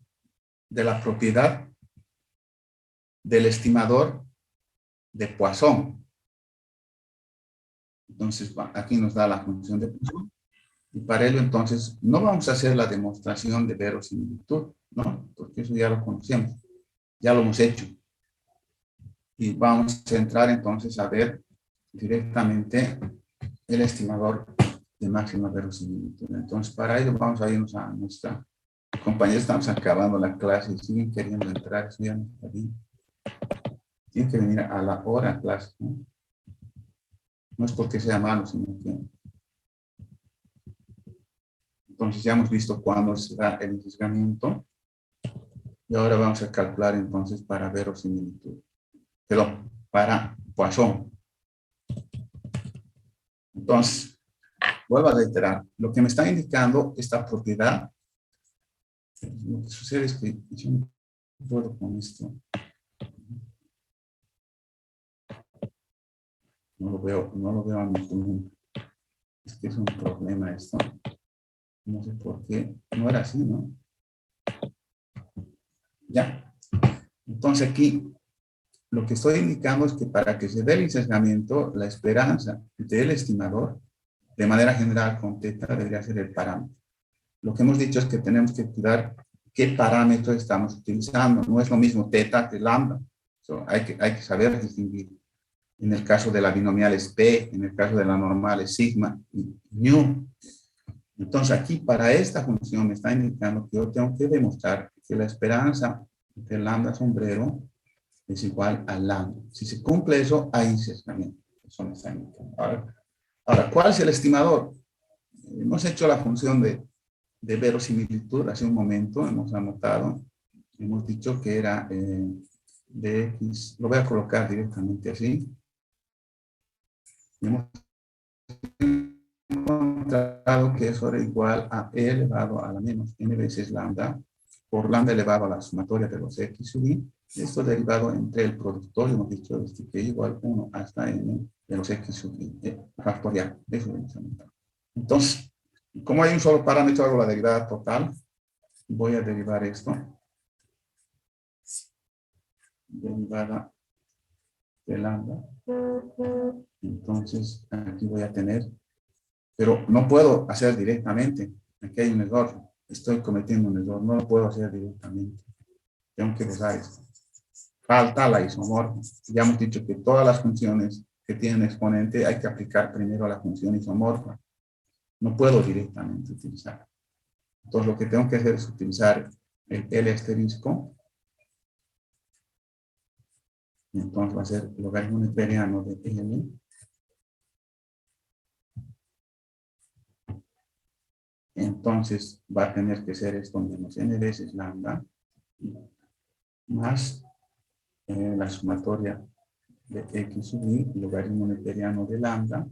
de la propiedad del estimador de Poisson. Entonces, aquí nos da la función de Poisson. Y para ello, entonces, no vamos a hacer la demostración de verosimilitud, ¿no? Porque eso ya lo conocemos, ya lo hemos hecho. Y vamos a entrar entonces a ver directamente el estimador de máxima verosimilitud. Entonces, para ello vamos a irnos a nuestra compañera. Estamos acabando la clase y siguen queriendo entrar, eso ya no está bien. tiene que venir a la hora clase, ¿no? No es porque sea malo, sino que... Entonces ya hemos visto cuándo se da el sesgamiento. Y ahora vamos a calcular entonces para verosimilitud. Perdón, para Poisson. Entonces, vuelvo a reiterar. Lo que me está indicando esta propiedad, lo que sucede es que yo no puedo con esto. No lo veo a mi común. Es que es un problema esto. No sé por qué. No era así, ¿no? Ya. Entonces aquí, lo que estoy indicando es que para que se dé el sesgamiento, la esperanza del estimador, de manera general con teta, debería ser el parámetro. Lo que hemos dicho es que tenemos que cuidar qué parámetro estamos utilizando. No es lo mismo teta que lambda. Hay que saber distinguir. En el caso de la binomial es P, en el caso de la normal es sigma y nu. Entonces aquí para esta función me está indicando que yo tengo que demostrar que la esperanza de lambda sombrero es igual a lambda. Si se cumple eso, hay sesgamiento. Eso me está indicando. Ahora, ¿cuál es el estimador? Hemos hecho la función de verosimilitud hace un momento, hemos anotado, hemos dicho que era de X, lo voy a colocar directamente así. Hemos encontrado que eso era igual a E elevado a la menos n veces lambda, por lambda elevado a la sumatoria de los X sub I. Esto derivado entre el productor, hemos dicho, desde que igual 1 hasta n de los X sub I, factorial. Eso hemos anotado. Entonces, como hay un solo parámetro, hago la derivada total. Voy a derivar esto. Derivada de lambda. Entonces, aquí voy a tener, pero no puedo hacer directamente. Aquí hay un error. Estoy cometiendo un error. No lo puedo hacer directamente. Tengo que usar esto. Falta la isomorfa. Ya hemos dicho que todas las funciones que tienen exponente hay que aplicar primero a la función isomorfa. No puedo directamente utilizar. Entonces, lo que tengo que hacer es utilizar el L asterisco. Entonces va a ser el logaritmo neperiano de L entonces va a tener que ser esto menos n veces lambda más la sumatoria de x sub i, logaritmo neperiano de lambda,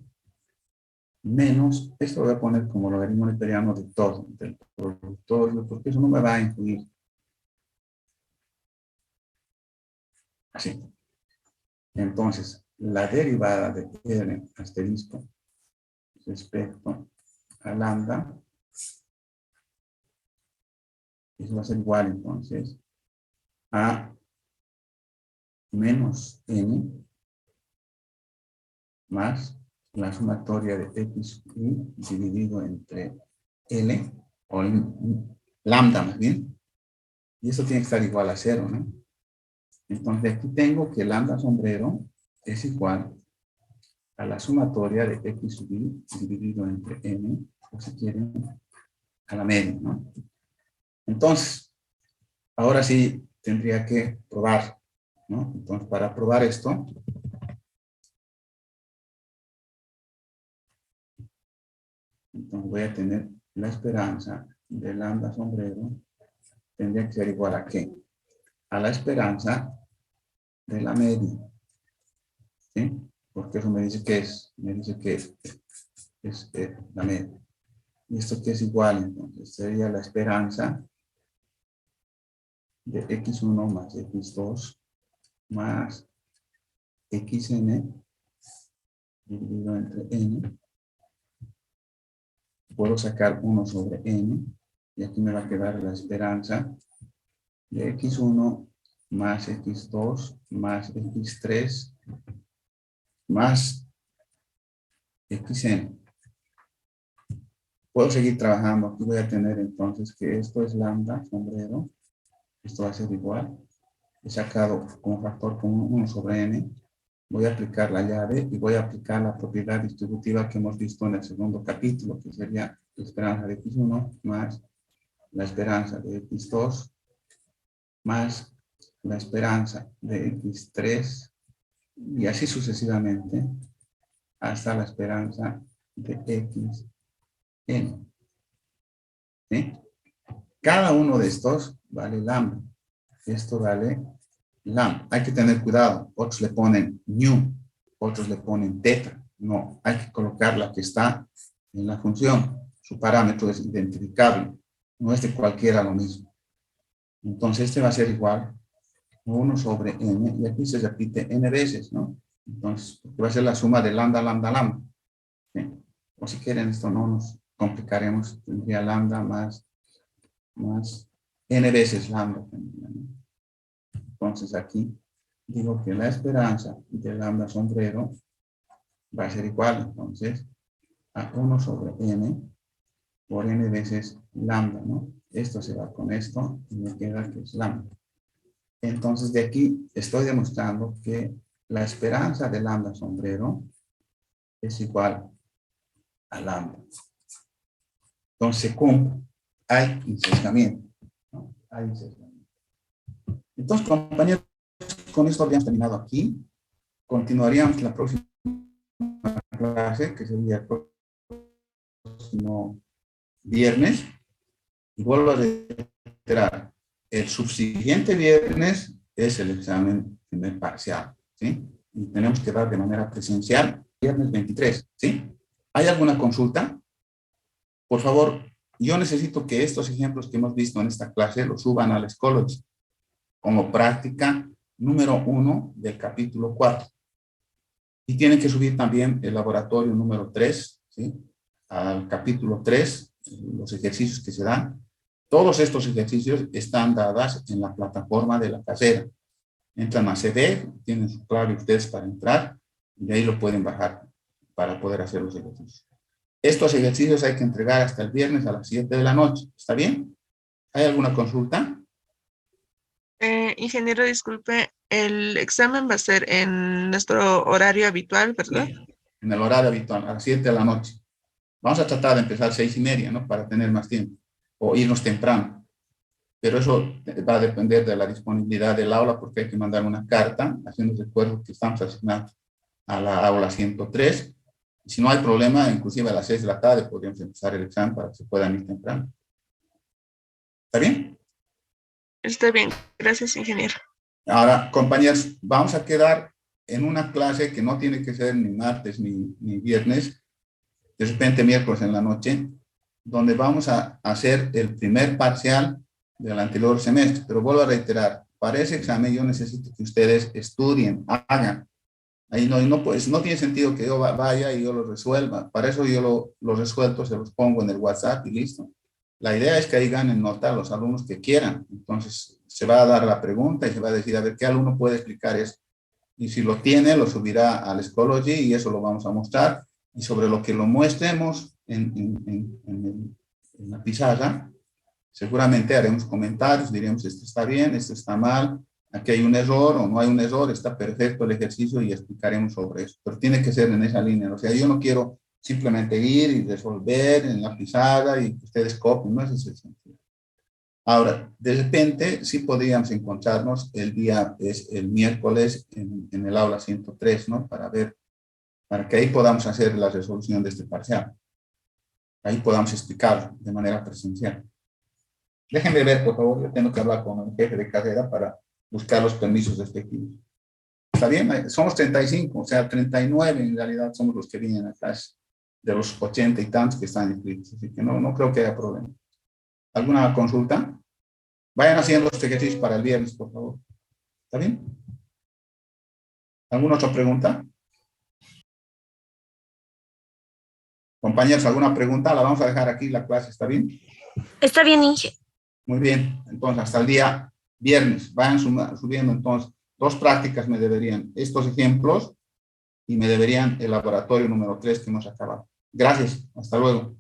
menos, esto lo voy a poner como logaritmo neperiano de todo, del productor, porque eso no me va a influir. Así. Entonces, la derivada de r asterisco respecto a lambda, eso va a ser igual entonces a menos n más la sumatoria de x dividido entre L, o lambda más bien, y eso tiene que estar igual a 0, ¿no? Entonces aquí tengo que lambda sombrero es igual a la sumatoria de x dividido entre n, o si quieren, a la media, ¿no? Entonces, ahora sí tendría que probar, ¿no? Entonces, para probar esto, entonces voy a tener la esperanza de lambda sombrero, tendría que ser igual a ¿qué? A la esperanza de la media, ¿sí? Porque eso me dice que es, la media. ¿Y esto qué es igual? Entonces, sería la esperanza de x1 más x2 más xn dividido entre n. Puedo sacar 1 sobre n, y aquí me va a quedar la esperanza de x1 más x2 más x3 más xn. Puedo seguir trabajando. Aquí voy a tener entonces que esto es lambda sombrero. Esto va a ser igual. He sacado como factor común 1 sobre n. Voy a aplicar la llave y voy a aplicar la propiedad distributiva que hemos visto en el segundo capítulo, que sería la esperanza de x1 más la esperanza de x2 más la esperanza de x3 y así sucesivamente hasta la esperanza de x n. ¿Sí? Cada uno de estos vale lambda. Esto vale lambda. Hay que tener cuidado. Otros le ponen nu, otros le ponen teta. No, hay que colocar la que está en la función. Su parámetro es identificable. No es de cualquiera lo mismo. Entonces este va a ser igual a 1 sobre n, y aquí se repite n veces, ¿no? Entonces va a ser la suma de lambda, lambda, lambda. ¿Sí? O si quieren, esto no nos complicaremos. Tendría lambda más n veces lambda. Entonces aquí digo que la esperanza de lambda sombrero va a ser igual, entonces, a 1 sobre n por n veces lambda, ¿no? Esto se va con esto y me queda que es lambda. Entonces de aquí estoy demostrando que la esperanza de lambda sombrero es igual a lambda. Entonces se cumple. Hay insesgamiento, ¿no? Hay insesgamiento. Entonces, compañeros, con esto habíamos terminado aquí. Continuaríamos la próxima clase, que sería el próximo viernes. Y vuelvo a reiterar, el subsiguiente viernes es el examen primer parcial, ¿sí? Y tenemos que dar de manera presencial viernes 23, ¿sí? ¿Hay alguna consulta? Por favor, yo necesito que estos ejemplos que hemos visto en esta clase los suban al Schoology como práctica número 1 del capítulo 4. Y tienen que subir también el laboratorio número 3, ¿sí? Al capítulo 3, los ejercicios que se dan. Todos estos ejercicios están dados en la plataforma de la casera. Entran a CD, tienen su clave ustedes para entrar, y de ahí lo pueden bajar para poder hacer los ejercicios. Estos ejercicios hay que entregar hasta el viernes a las 7 de la noche. ¿Está bien? ¿Hay alguna consulta? Ingeniero, disculpe, el examen va a ser en nuestro horario habitual, ¿verdad? Sí, en el horario habitual, a las 7 de la noche. Vamos a tratar de empezar 6:30, ¿no? Para tener más tiempo, o irnos temprano. Pero eso va a depender de la disponibilidad del aula, porque hay que mandar una carta haciendo recuerdo que estamos asignados a la aula 103. Y si no hay problema, inclusive a las 6 de la tarde podríamos empezar el examen para que se puedan ir temprano. ¿Está bien? Está bien, gracias, ingeniero. Ahora, compañeros, vamos a quedar en una clase que no tiene que ser ni martes ni viernes, de repente miércoles en la noche, donde vamos a hacer el primer parcial del anterior semestre. Pero vuelvo a reiterar, para ese examen yo necesito que ustedes estudien, hagan. Ahí no tiene sentido que yo vaya y yo lo resuelva. Para eso yo los resuelto, se los pongo en el WhatsApp y listo. La idea es que ahí ganen nota los alumnos que quieran. Entonces se va a dar la pregunta y se va a decir, a ver, ¿qué alumno puede explicar eso? Y si lo tiene, lo subirá al Schoology y eso lo vamos a mostrar. Y sobre lo que lo muestremos en la pizarra, seguramente haremos comentarios, diremos, esto está bien, esto está mal, aquí hay un error o no hay un error, está perfecto el ejercicio y explicaremos sobre eso. Pero tiene que ser en esa línea. O sea, yo no quiero simplemente ir y resolver en la pizarra y que ustedes copien, no es ese el sentido. Ahora, de repente, sí podríamos encontrarnos el miércoles en el aula 103, ¿no? Para que ahí podamos hacer la resolución de este parcial. Ahí podamos explicarlo de manera presencial. Déjenme ver, por favor, yo tengo que hablar con el jefe de carrera para buscar los permisos respectivos. ¿Está bien? Somos 35, o sea, 39 en realidad somos los que vienen a clase, de los 80 y tantos que están inscritos, así que no creo que haya problema. ¿Alguna consulta? Vayan haciendo los ejercicios para el viernes, por favor. ¿Está bien? ¿Alguna otra pregunta? Compañeros, ¿alguna pregunta? La vamos a dejar aquí la clase, ¿está bien? Está bien, Inge. Muy bien, entonces hasta el día viernes vayan subiendo entonces 2 prácticas me deberían, estos ejemplos y me deberían el laboratorio número 3 que hemos acabado. Gracias, hasta luego.